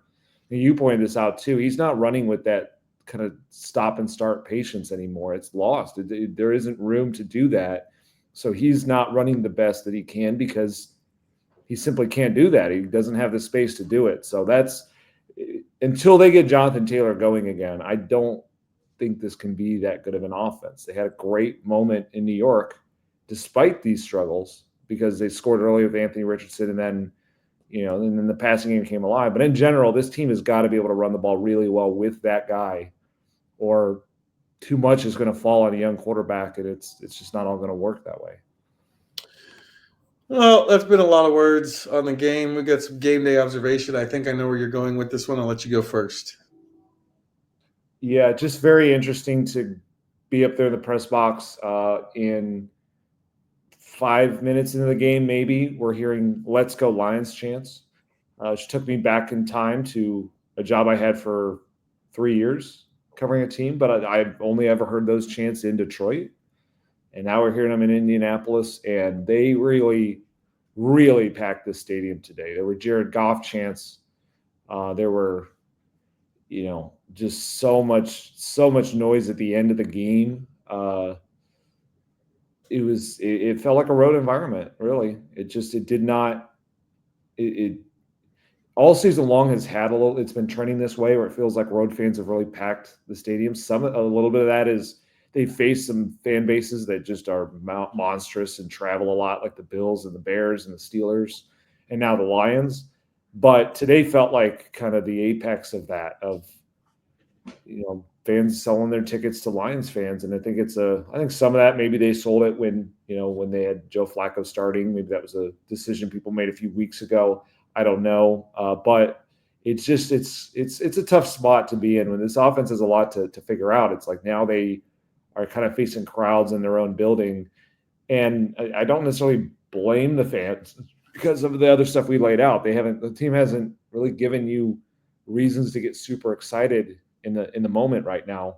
you pointed this out too, he's not running with that kind of stop and start patience anymore. It's lost. There isn't room to do that. So he's not running the best that he can because he simply can't do that. He doesn't have the space to do it. So that's until they get Jonathan Taylor going again, I don't think this can be that good of an offense. They had a great moment in New York despite these struggles because they scored early with Anthony Richardson and then and then the passing game came alive. But in general, this team has got to be able to run the ball really well with that guy, or too much is going to fall on a young quarterback, and it's just not all going to work that way. Well, that's been a lot of words on the game. We got some game day observation. I think I know where you're going with this one. I'll let you go first. Yeah, just very interesting to be up there in the press box in 5 minutes into the game. Maybe we're hearing "Let's go Lions" chants, which took me back in time to a job I had for 3 years covering a team, but I've only ever heard those chants in Detroit. And now we're hearing them in Indianapolis, and they really, really packed the stadium today. There were Jared Goff chants. There were, just so much noise at the end of the game. It felt like a road environment, really. It did not, it all season long has had it's been trending this way where it feels like road fans have really packed the stadium. A little bit of that is they face some fan bases that just are monstrous and travel a lot, like the Bills and the Bears and the Steelers, and now the Lions. But today felt like kind of the apex of that, of fans selling their tickets to Lions fans. And I think I think some of that, maybe they sold it when they had Joe Flacco starting. Maybe that was a decision people made a few weeks ago. I don't know. But it's just, it's a tough spot to be in when this offense has a lot to figure out. It's like now they are kind of facing crowds in their own building. And I don't necessarily blame the fans because of the other stuff we laid out. The team hasn't really given you reasons to get super excited in the moment right now.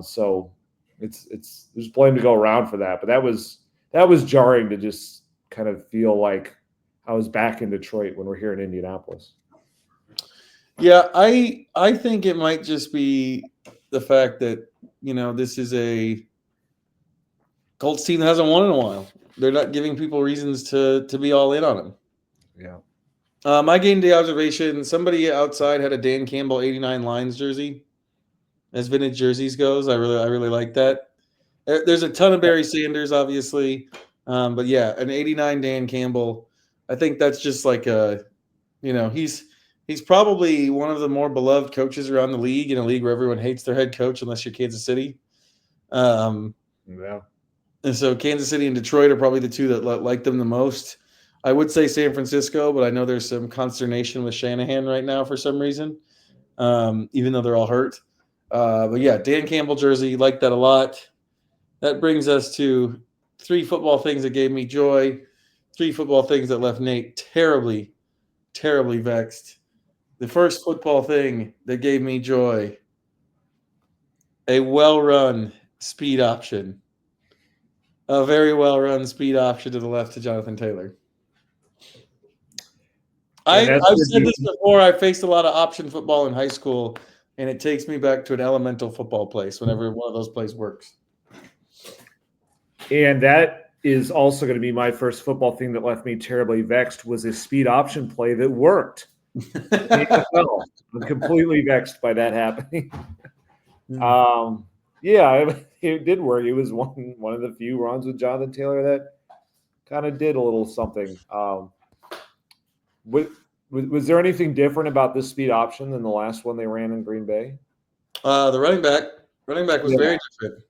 So there's blame to go around for that. But that was jarring to just kind of feel like I was back in Detroit when we're here in Indianapolis. Yeah, I think it might just be the fact that, this is a Colts team that hasn't won in a while. They're not giving people reasons to be all in on them. Yeah. I gained the observation somebody outside had a Dan Campbell 89 Lions jersey. As vintage jerseys goes, I really like that. There's a ton of Barry Sanders, obviously, but yeah, an 89 Dan Campbell. I think that's just like he's probably one of the more beloved coaches around the league, in a league where everyone hates their head coach unless you're Kansas City. Yeah. And so Kansas City and Detroit are probably the two that like them the most. I would say San Francisco, but I know there's some consternation with Shanahan right now for some reason, even though they're all hurt. But yeah, Dan Campbell jersey, like that a lot. That brings us to 3 football things that gave me joy, 3 football things that left Nate terribly, terribly vexed. The first football thing that gave me joy, a well-run speed option. A very well-run speed option to the left to Jonathan Taylor. I've said this before. I faced a lot of option football in high school, and it takes me back to an elemental football place whenever one of those plays works. And that is also going to be my first football thing that left me terribly vexed, was a speed option play that worked. I'm completely vexed by that happening. Yeah, it did work. It was one of the few runs with Jonathan Taylor that kind of did a little something. Was there anything different about this speed option than the last one they ran in Green Bay? The running back was very different.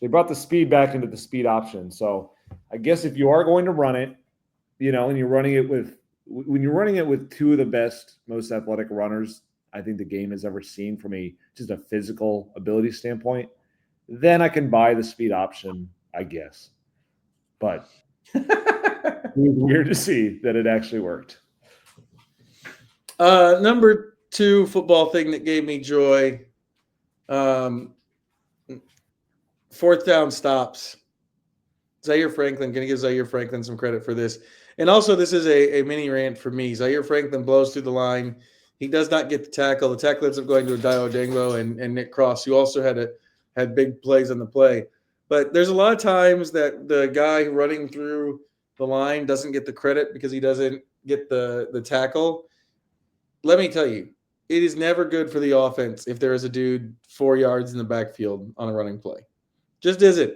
They brought the speed back into the speed option. So I guess if you are going to run it, and you're running it when you're running it with 2 of the best, most athletic runners I think the game has ever seen from just a physical ability standpoint, then I can buy the speed option, I guess. But it was weird to see that it actually worked. Number 2 football thing that gave me joy, 4th down stops. Zaire Franklin, going to give Zaire Franklin some credit for this. And also, this is a mini rant for me. Zaire Franklin blows through the line. He does not get the tackle. The tackle ends up going to Adio Dengbo and Nick Cross, who also had big plays on the play. But there's a lot of times that the guy running through the line doesn't get the credit because he doesn't get the tackle. Let me tell you, it is never good for the offense if there is a dude 4 yards in the backfield on a running play. Just isn't.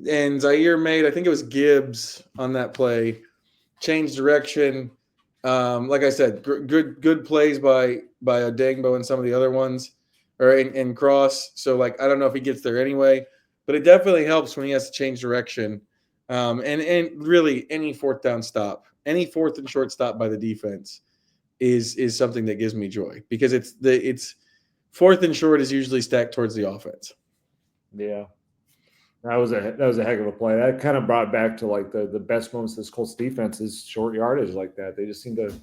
And Zaire made, I think it was Gibbs on that play, changed direction. Like I said, good plays by Odengbo and some of the other ones, or in Cross. So I don't know if he gets there anyway, but it definitely helps when he has to change direction. And really any 4th down stop, any 4th and short stop by the defense is something that gives me joy, because it's 4th and short is usually stacked towards the offense. Yeah. That was a heck of a play. That kind of brought back to like the best moments of this Colts defense is short yardage like that. They just seem to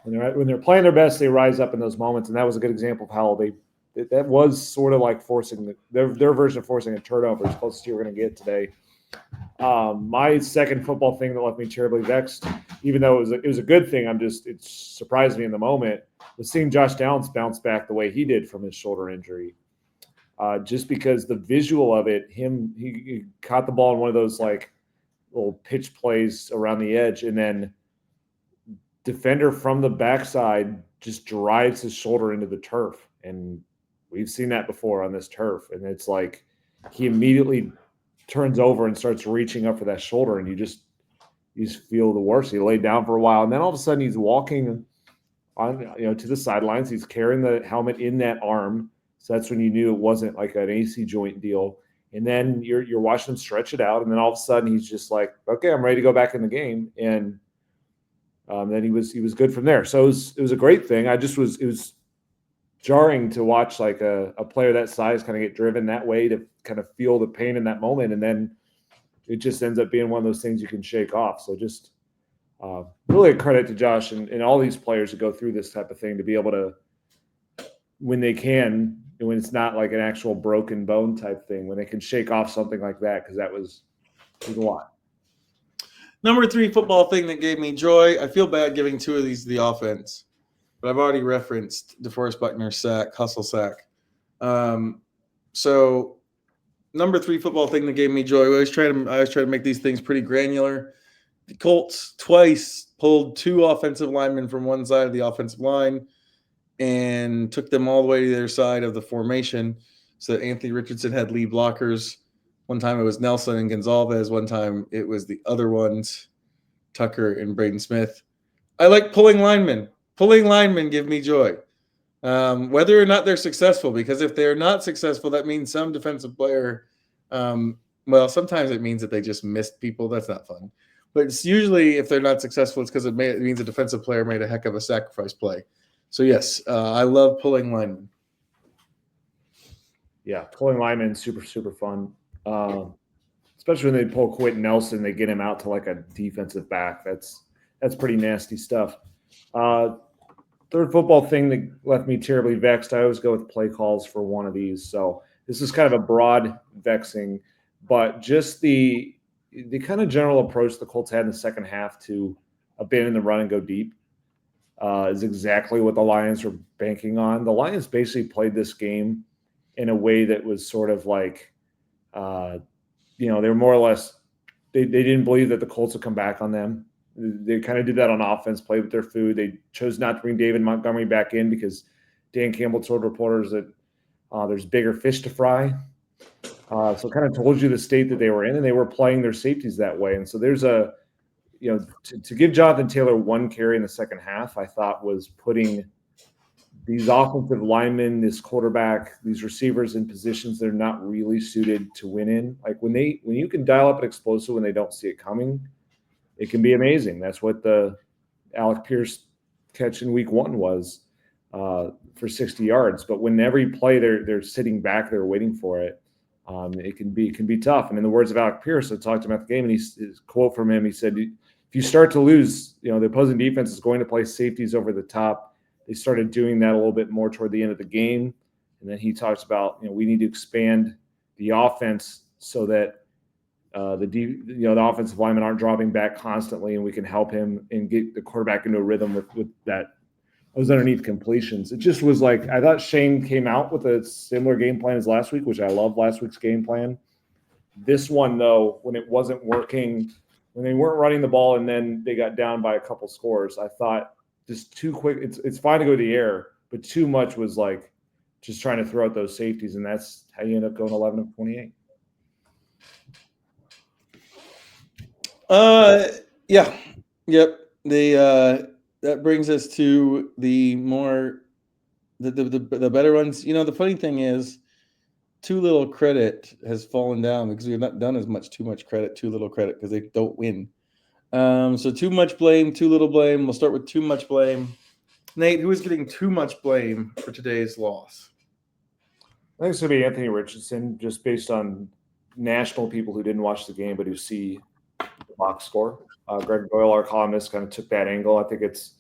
when they're playing their best, they rise up in those moments, and that was a good example of how that was sort of like forcing their version of forcing a turnover as close as you were going to get today. My second football thing that left me terribly vexed, even though it was a good thing, it surprised me in the moment, was seeing Josh Downs bounce back the way he did from his shoulder injury. Just because the visual of it, he caught the ball in one of those like little pitch plays around the edge, and then defender from the backside just drives his shoulder into the turf. And we've seen that before on this turf. And it's like he immediately turns over and starts reaching up for that shoulder, and you just feel the worst. He laid down for a while, and then all of a sudden he's walking on to the sidelines. He's carrying the helmet in that arm. So that's when you knew it wasn't like an AC joint deal. And then you're watching him stretch it out, and then all of a sudden he's just like, okay, I'm ready to go back in the game. And then he was good from there. So it was a great thing. It was jarring to watch like a player that size kind of get driven that way, to kind of feel the pain in that moment, and then it just ends up being one of those things you can shake off. So just really a credit to Josh and all these players who go through this type of thing to be able to, when they can, when it's not like an actual broken bone type thing, when they can shake off something like that, because it was a lot. Number 3 football thing that gave me joy. I feel bad giving 2 of these to the offense, but I've already referenced DeForest Buckner's hustle sack. So number 3 football thing that gave me joy. I always try to make these things pretty granular. The Colts twice pulled 2 offensive linemen from one side of the offensive line and took them all the way to their side of the formation, so that Anthony Richardson had lead blockers. One time it was Nelson and Gonzalez. One time it was the other ones, Tucker and Braden Smith. I like pulling linemen. Pulling linemen give me joy. Whether or not they're successful, because if they're not successful, that means some defensive player, sometimes it means that they just missed people. That's not fun. But it's usually, if they're not successful, it's because it means a defensive player made a heck of a sacrifice play. So, yes, I love pulling linemen. Yeah, pulling linemen is super, super fun. Especially when they pull Quentin Nelson, they get him out to like a defensive back. That's pretty nasty stuff. Third football thing that left me terribly vexed, I always go with play calls for one of these. So this is kind of a broad vexing, but just the kind of general approach the Colts had in the second half to abandon the run and go deep is exactly what the Lions were banking on. The Lions basically played this game in a way that was sort of like, they were more or less, they didn't believe that the Colts would come back on them. They kind of did that on offense, played with their food. They chose not to bring David Montgomery back in because Dan Campbell told reporters that there's bigger fish to fry. So it kind of told you the state that they were in, and they were playing their safeties that way. And so there's to give Jonathan Taylor one carry in the second half, I thought was putting these offensive linemen, this quarterback, these receivers in positions that are not really suited to win in. Like when you can dial up an explosive when they don't see it coming, it can be amazing. That's what the Alec Pierce catch in week 1 was for 60 yards. But when every play they're sitting back, they're waiting for it. It can be tough. And in the words of Alec Pierce, I talked to him at the game, and his quote from him, he said, if you start to lose, the opposing defense is going to play safeties over the top. They started doing that a little bit more toward the end of the game. And then he talks about, we need to expand the offense so that the offensive linemen aren't dropping back constantly, and we can help him and get the quarterback into a rhythm with that. Those underneath completions. It just was like, I thought Shane came out with a similar game plan as last week, which I love last week's game plan. This one, though, when it wasn't working, when they weren't running the ball and then they got down by a couple scores, I thought just too quick. It's fine to go to the air, but too much was like just trying to throw out those safeties, and that's how you end up going 11 of 28. Yeah. Yep. That brings us to the better ones. The funny thing is, too little credit has fallen down because we've not done as much too much credit, too little credit, because they don't win. So too much blame, too little blame. We'll start with too much blame. Nate, who is getting too much blame for today's loss? think it's going to be Anthony Richardson, just based on national people who didn't watch the game but who see the box score. Greg Doyle, our columnist, kind of took that angle. I think it's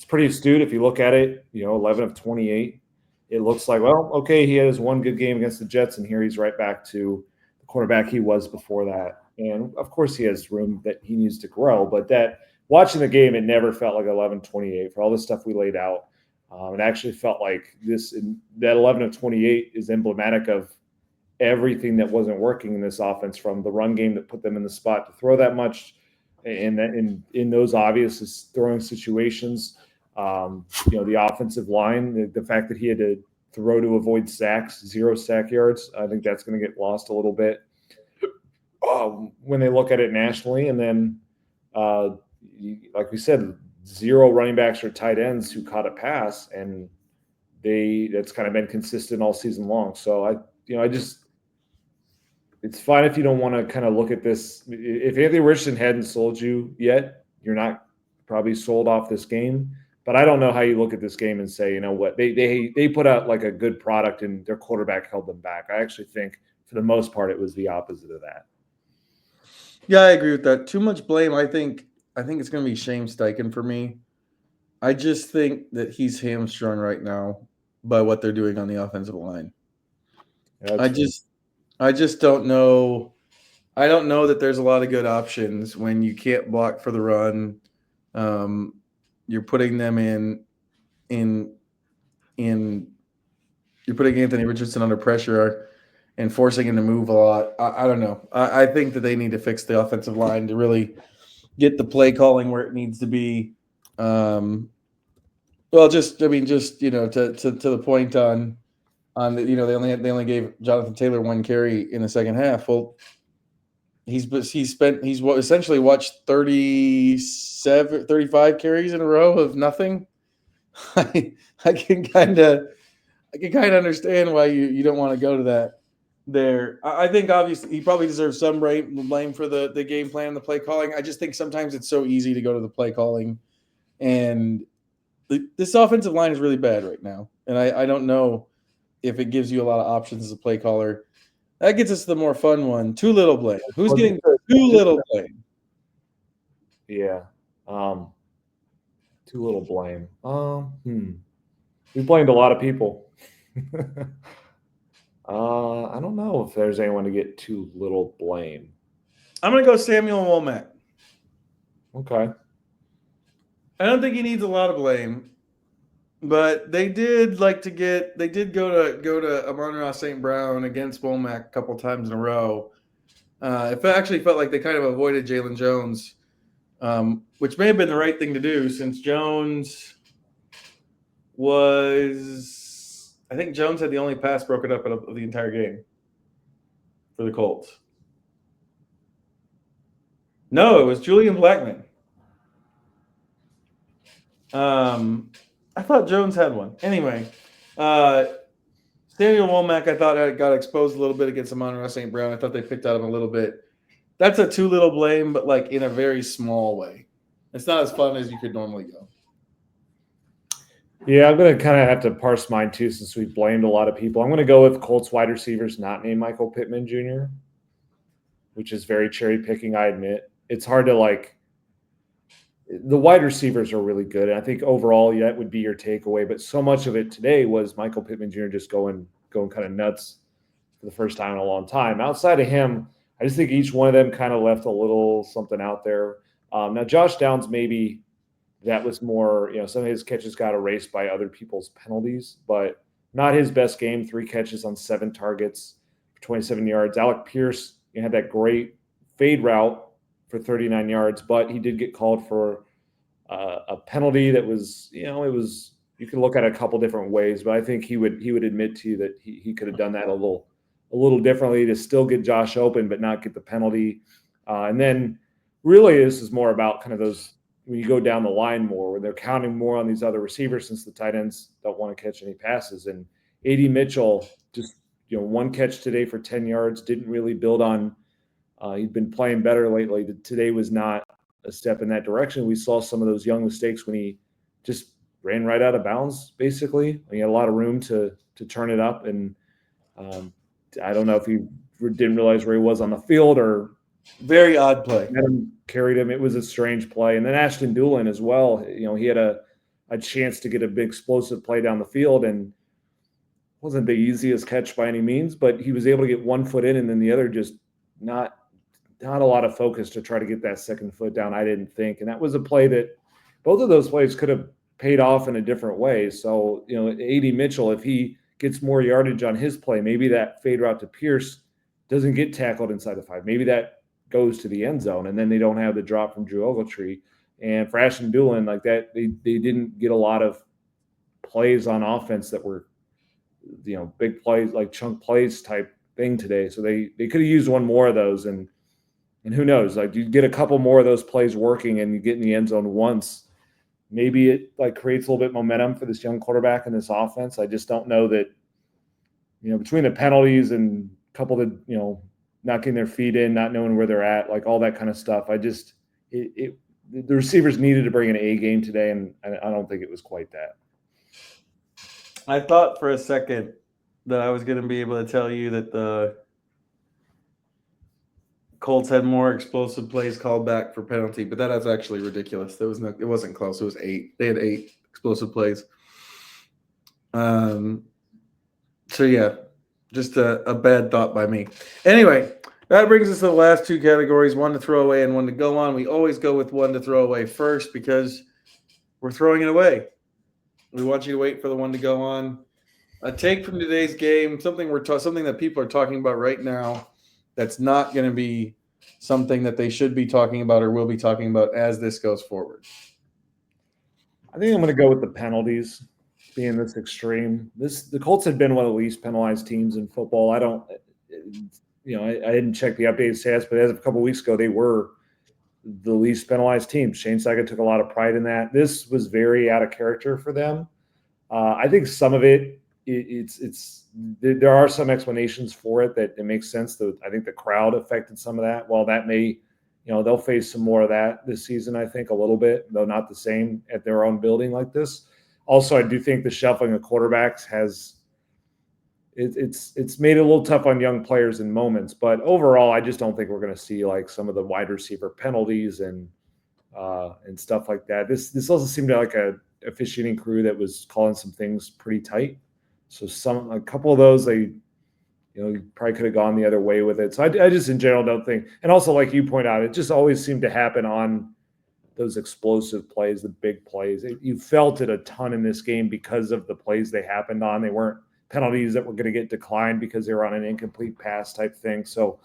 pretty astute if you look at it. 11 of 28. It looks like, well, okay, he has one good game against the Jets, and here he's right back to the quarterback he was before that. And of course, he has room that he needs to grow. But that watching the game, it never felt like 11-28 for all the stuff we laid out. It actually felt like that 11 of 28 is emblematic of everything that wasn't working in this offense, from the run game that put them in the spot to throw that much, and in those obvious throwing situations. The offensive line, the fact that he had to throw to avoid sacks, 0 sack yards, I think that's going to get lost a little bit when they look at it nationally. And then, like we said, 0 running backs or tight ends who caught a pass, and that's kind of been consistent all season long. So it's fine if you don't want to kind of look at this. If Anthony Richardson hadn't sold you yet, you're not probably sold off this game. But I don't know how you look at this game and say, what, they put out like a good product and their quarterback held them back. I actually think for the most part it was the opposite of that. Yeah, I agree with that. Too much blame. I think it's going to be Shane Steichen for me. I just think that he's hamstrung right now by what they're doing on the offensive line. I just don't know. I don't know that there's a lot of good options when you can't block for the run. You're putting them you're putting Anthony Richardson under pressure and forcing him to move a lot. I don't know. I think that they need to fix the offensive line to really get the play calling where it needs to be. To the point on the, they only gave Jonathan Taylor 1 carry in the second half. Well, he's essentially watched 35 carries in a row of nothing. I can kind of understand why you don't want to go to that there. I think obviously he probably deserves some blame for the game plan, the play calling. I just think sometimes it's so easy to go to the play calling, and this offensive line is really bad right now. And I don't know if it gives you a lot of options as a play caller. That gets us to the more fun one. Too little blame. Who's getting too little blame? Yeah. Too little blame. We blamed a lot of people. I don't know if there's anyone to get too little blame. I'm going to go Samuel Womack. Okay. I don't think he needs a lot of blame, but they did go to Amon-Ra St. Brown against Womack a couple times in a row. It actually felt like they kind of avoided Jalen Jones, which may have been the right thing to do, since Jones I think Jones had the only pass broken up of the entire game for the Colts. No, it was Julian Blackmon. I thought Jones had one. Anyway, Samuel Womack, I thought got exposed a little bit against Amon-Ra St. Brown. I thought they picked at him a little bit. That's a too little blame, but like in a very small way. It's not as fun as you could normally go. Yeah, I'm going to kind of have to parse mine too, since we blamed a lot of people. I'm going to go with Colts wide receivers not named Michael Pittman Jr., which is very cherry picking, I admit. It's hard to the wide receivers are really good. And I think overall, that would be your takeaway. But so much of it today was Michael Pittman Jr. just going kind of nuts for the first time in a long time. Outside of him, I just think each one of them kind of left a little something out there. Now, Josh Downs, maybe that was more, some of his catches got erased by other people's penalties, but not his best game. 3 catches on 7 targets for 27 yards. Alec Pierce had that great fade route for 39 yards, but he did get called for a penalty that was, you can look at it a couple different ways, but I think he would admit to you that he could have done that a little differently to still get Josh open, but not get the penalty. And then really this is more about kind of those, when you go down the line more, when they're counting more on these other receivers, since the tight ends don't want to catch any passes. And A.D. Mitchell just, 1 catch today for 10 yards, didn't really build on. He'd been playing better lately. Today was not a step in that direction. We saw some of those young mistakes when he just ran right out of bounds, basically. He had a lot of room to turn it up. And I don't know if he didn't realize where he was on the field or very odd play. Adam carried him. It was a strange play. And then Ashton Doolin as well. He had a chance to get a big explosive play down the field and wasn't the easiest catch by any means, but he was able to get one foot in and then the other just not a lot of focus to try to get that second foot down, I didn't think. And that was a play that both of those plays could have paid off in a different way. So, A.D. Mitchell, if he gets more yardage on his play, maybe that fade route to Pierce doesn't get tackled inside the 5. Maybe that goes to the end zone, and then they don't have the drop from Drew Ogletree. And for Ashton Doolin, like that, they didn't get a lot of plays on offense that were, big plays, like chunk plays type thing today. So they could have used one more of those, and who knows, like you get a couple more of those plays working and you get in the end zone once, maybe it like creates a little bit of momentum for this young quarterback in this offense. I just don't know that, between the penalties and a couple of, not getting their feet in, not knowing where they're at, like all that kind of stuff. The receivers needed to bring an A game today, and I don't think it was quite that. I thought for a second that I was going to be able to tell you that the Colts had more explosive plays called back for penalty, but that is actually ridiculous. It wasn't close. It was 8. They had 8 explosive plays. So yeah, just a bad thought by me. Anyway, that brings us to the last 2 categories, one to throw away and one to go on. We always go with one to throw away first because we're throwing it away. We want you to wait for the one to go on. A take from today's game, something that people are talking about right now that's not going to be something that they should be talking about or will be talking about as this goes forward. I think I'm going to go with the penalties being this extreme. The Colts had been one of the least penalized teams in football. I didn't check the updated stats, but as of a couple of weeks ago, they were the least penalized team. Shane Steichen took a lot of pride in that. This was very out of character for them. I think some of there are some explanations for it that it makes sense. I think the crowd affected some of that. While that may, they'll face some more of that this season, I think a little bit, though not the same at their own building like this. Also, I do think the shuffling of quarterbacks it's made it a little tough on young players in moments. But overall, I just don't think we're going to see like some of the wide receiver penalties and stuff like that. This also seemed like a officiating crew that was calling some things pretty tight. So a couple of those, you probably could have gone the other way with it. So I just in general don't think, and also like you point out, it just always seemed to happen on those explosive plays, the big plays. You felt it a ton in this game because of the plays they happened on. They weren't penalties that were going to get declined because they were on an incomplete pass type thing. So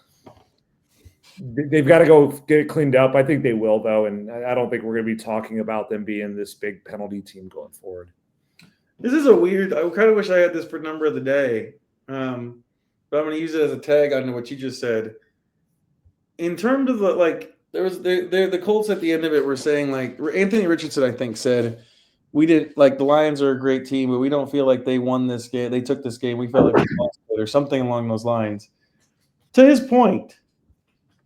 they've got to go get it cleaned up. I think they will, though, and I don't think we're going to be talking about them being this big penalty team going forward. This is a weird – I kind of wish I had this for number of the day, but I'm going to use it as a tag on what you just said. In terms of the Colts at the end of it were saying, like, Anthony Richardson, I think, said, we did – like, the Lions are a great team, but we don't feel like they won this game. They took this game. We felt like we lost it or something along those lines. To his point,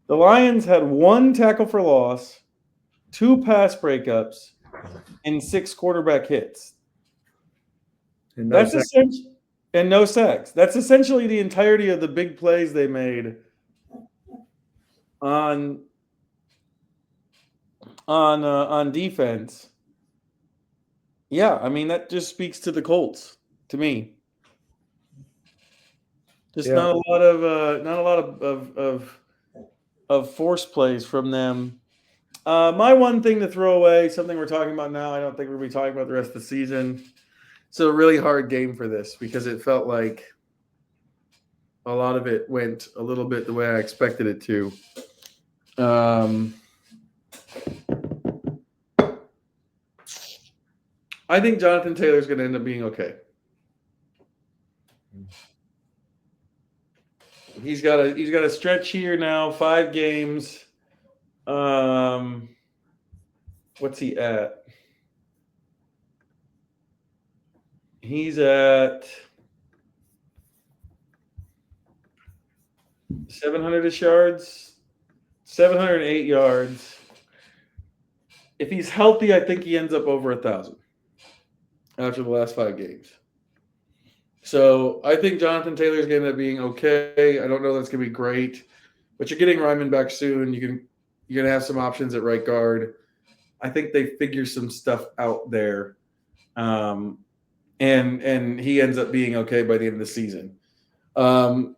the Lions had 1 tackle for loss, 2 pass breakups, and 6 quarterback hits. And no sacks. That's essentially the entirety of the big plays they made on defense. Yeah, I mean that just speaks to the Colts to me. Not a lot of force plays from them. My one thing to throw away, something we're talking about now, I don't think we'll be talking about the rest of the season. It's a really hard game for this because it felt like a lot of it went a little bit the way I expected it to. I think Jonathan Taylor's going to end up being okay. He's got a stretch here now, 5 games. What's he at? He's at 700-ish yards, 708 yards. If he's healthy, I think he ends up over 1,000 after the last 5 games. So I think Jonathan Taylor's going to end up being okay. I don't know that's going to be great, but you're getting Ryman back soon. You're going to have some options at right guard. I think they figure some stuff out there, um, and he ends up being okay by the end of the season. Um,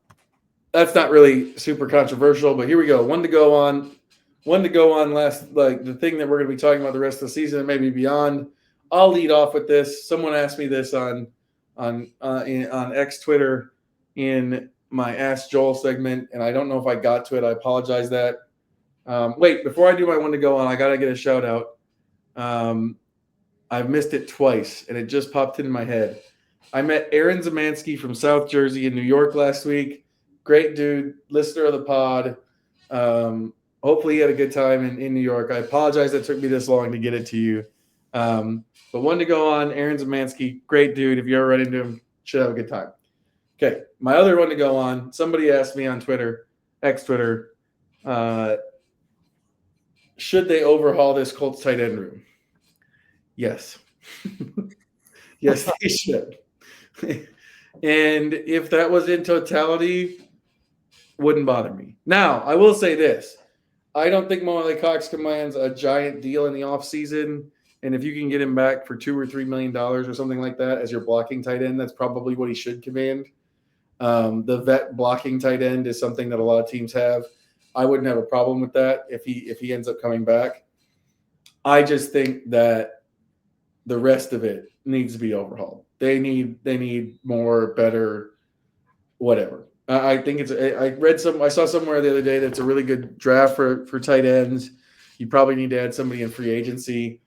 that's not really super controversial, but here we go. One to go on. One to go on last, like the thing that we're going to be talking about the rest of the season and maybe beyond. I'll lead off with this. Someone asked me this on X Twitter in my Ask Joel segment, and I don't know if I got to it. I apologize that. Wait, before I do my one to go on, I got to get a shout out. I've missed it twice, and it just popped into my head. I met Aaron Zemansky from South Jersey in New York last week. Great dude, listener of the pod. Hopefully, he had a good time in New York. I apologize that it took me this long to get it to you. But one to go on, Aaron Zemansky, great dude. If you ever run into him, should have a good time. Okay, my other one to go on. Somebody asked me on Twitter, X Twitter, should they overhaul this Colts tight end room? Yes. Yes, they should. And if that was in totality, wouldn't bother me. Now, I will say this. I don't think Mo Cox commands a giant deal in the offseason. And if you can get him back for $2 or $3 million or something like that as your blocking tight end, that's probably what he should command. The vet blocking tight end is something that a lot of teams have. I wouldn't have a problem with that if he ends up coming back. I just think that the rest of it needs to be overhauled. They need more, better, whatever. I think I saw somewhere the other day that's a really good draft for tight ends. You probably need to add somebody in free agency.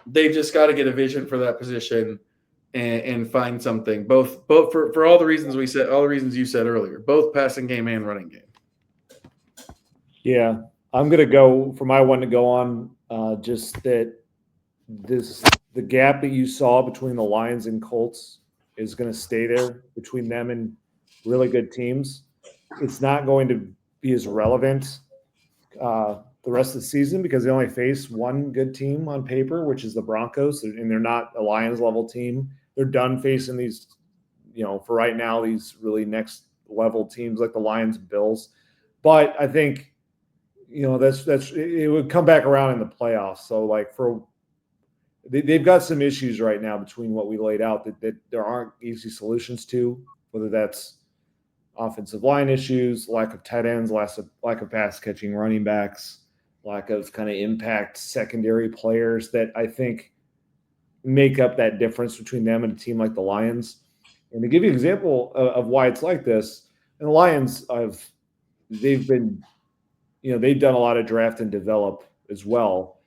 They've just got to get a vision for that position and find something. Both for all the reasons we said, all the reasons you said earlier, both passing game and running game. Yeah, I'm gonna go for my one to go on. Just that the gap that you saw between the Lions and Colts is going to stay there between them and really good teams. It's not going to be as relevant the rest of the season because they only face one good team on paper, which is the Broncos, and they're not a Lions level team. They're done facing these, for right now, these really next level teams like the Lions and Bills. But I think, that's it would come back around in the playoffs. So like they've got some issues right now between what we laid out that there aren't easy solutions to, whether that's offensive line issues, lack of tight ends, lack of pass catching running backs, lack of kind of impact secondary players that I think make up that difference between them and a team like the Lions. And to give you an example of why it's like this, and the Lions, they've been, they've done a lot of draft and develop as well.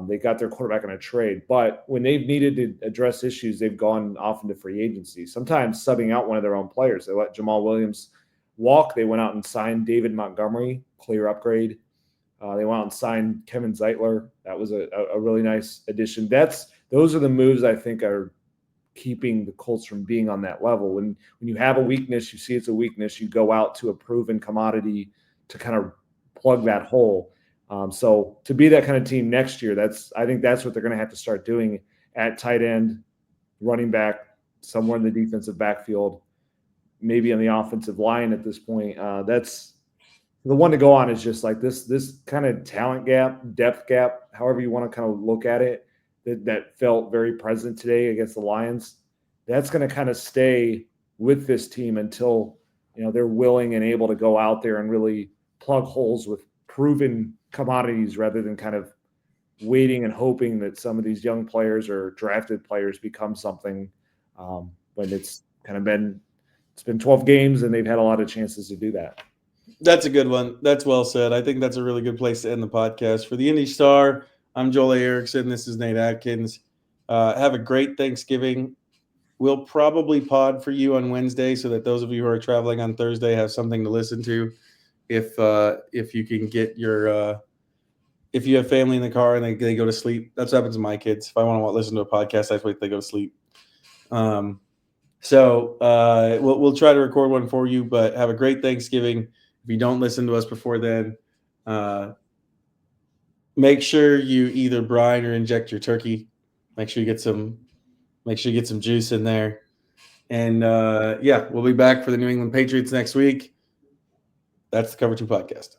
They got their quarterback on a trade, but when they've needed to address issues, they've gone off into free agency, sometimes subbing out one of their own players. They let Jamal Williams walk. They went out and signed David Montgomery, clear upgrade. They went out and signed Kevin Zeitler. That was a really nice addition. Those are the moves I think are keeping the Colts from being on that level. When you have a weakness, you see it's a weakness, you go out to a proven commodity to kind of plug that hole. So to be that kind of team next year, I think that's what they're going to have to start doing at tight end, running back, somewhere in the defensive backfield, maybe on the offensive line at this point. That's the one to go on is just like this kind of talent gap, depth gap, however you want to kind of look at it, that felt very present today against the Lions. That's going to kind of stay with this team until, they're willing and able to go out there and really plug holes with proven commodities rather than kind of waiting and hoping that some of these young players or drafted players become something when it's been 12 games and they've had a lot of chances to do that. That's a good one. That's well said. I think that's a really good place to end the podcast. For the IndyStar, I'm Joel Erickson. This is Nate Atkins. Have a great Thanksgiving. We'll probably pod for you on Wednesday so that those of you who are traveling on Thursday have something to listen to. If you can get your if you have family in the car and they go to sleep, that's what happens to my kids. If I want to listen to a podcast, I just wait till they go to sleep. So we'll try to record one for you, but have a great Thanksgiving. If you don't listen to us before then, make sure you either brine or inject your turkey. Make sure you get some juice in there. And we'll be back for the New England Patriots next week. That's the Cover-2 podcast.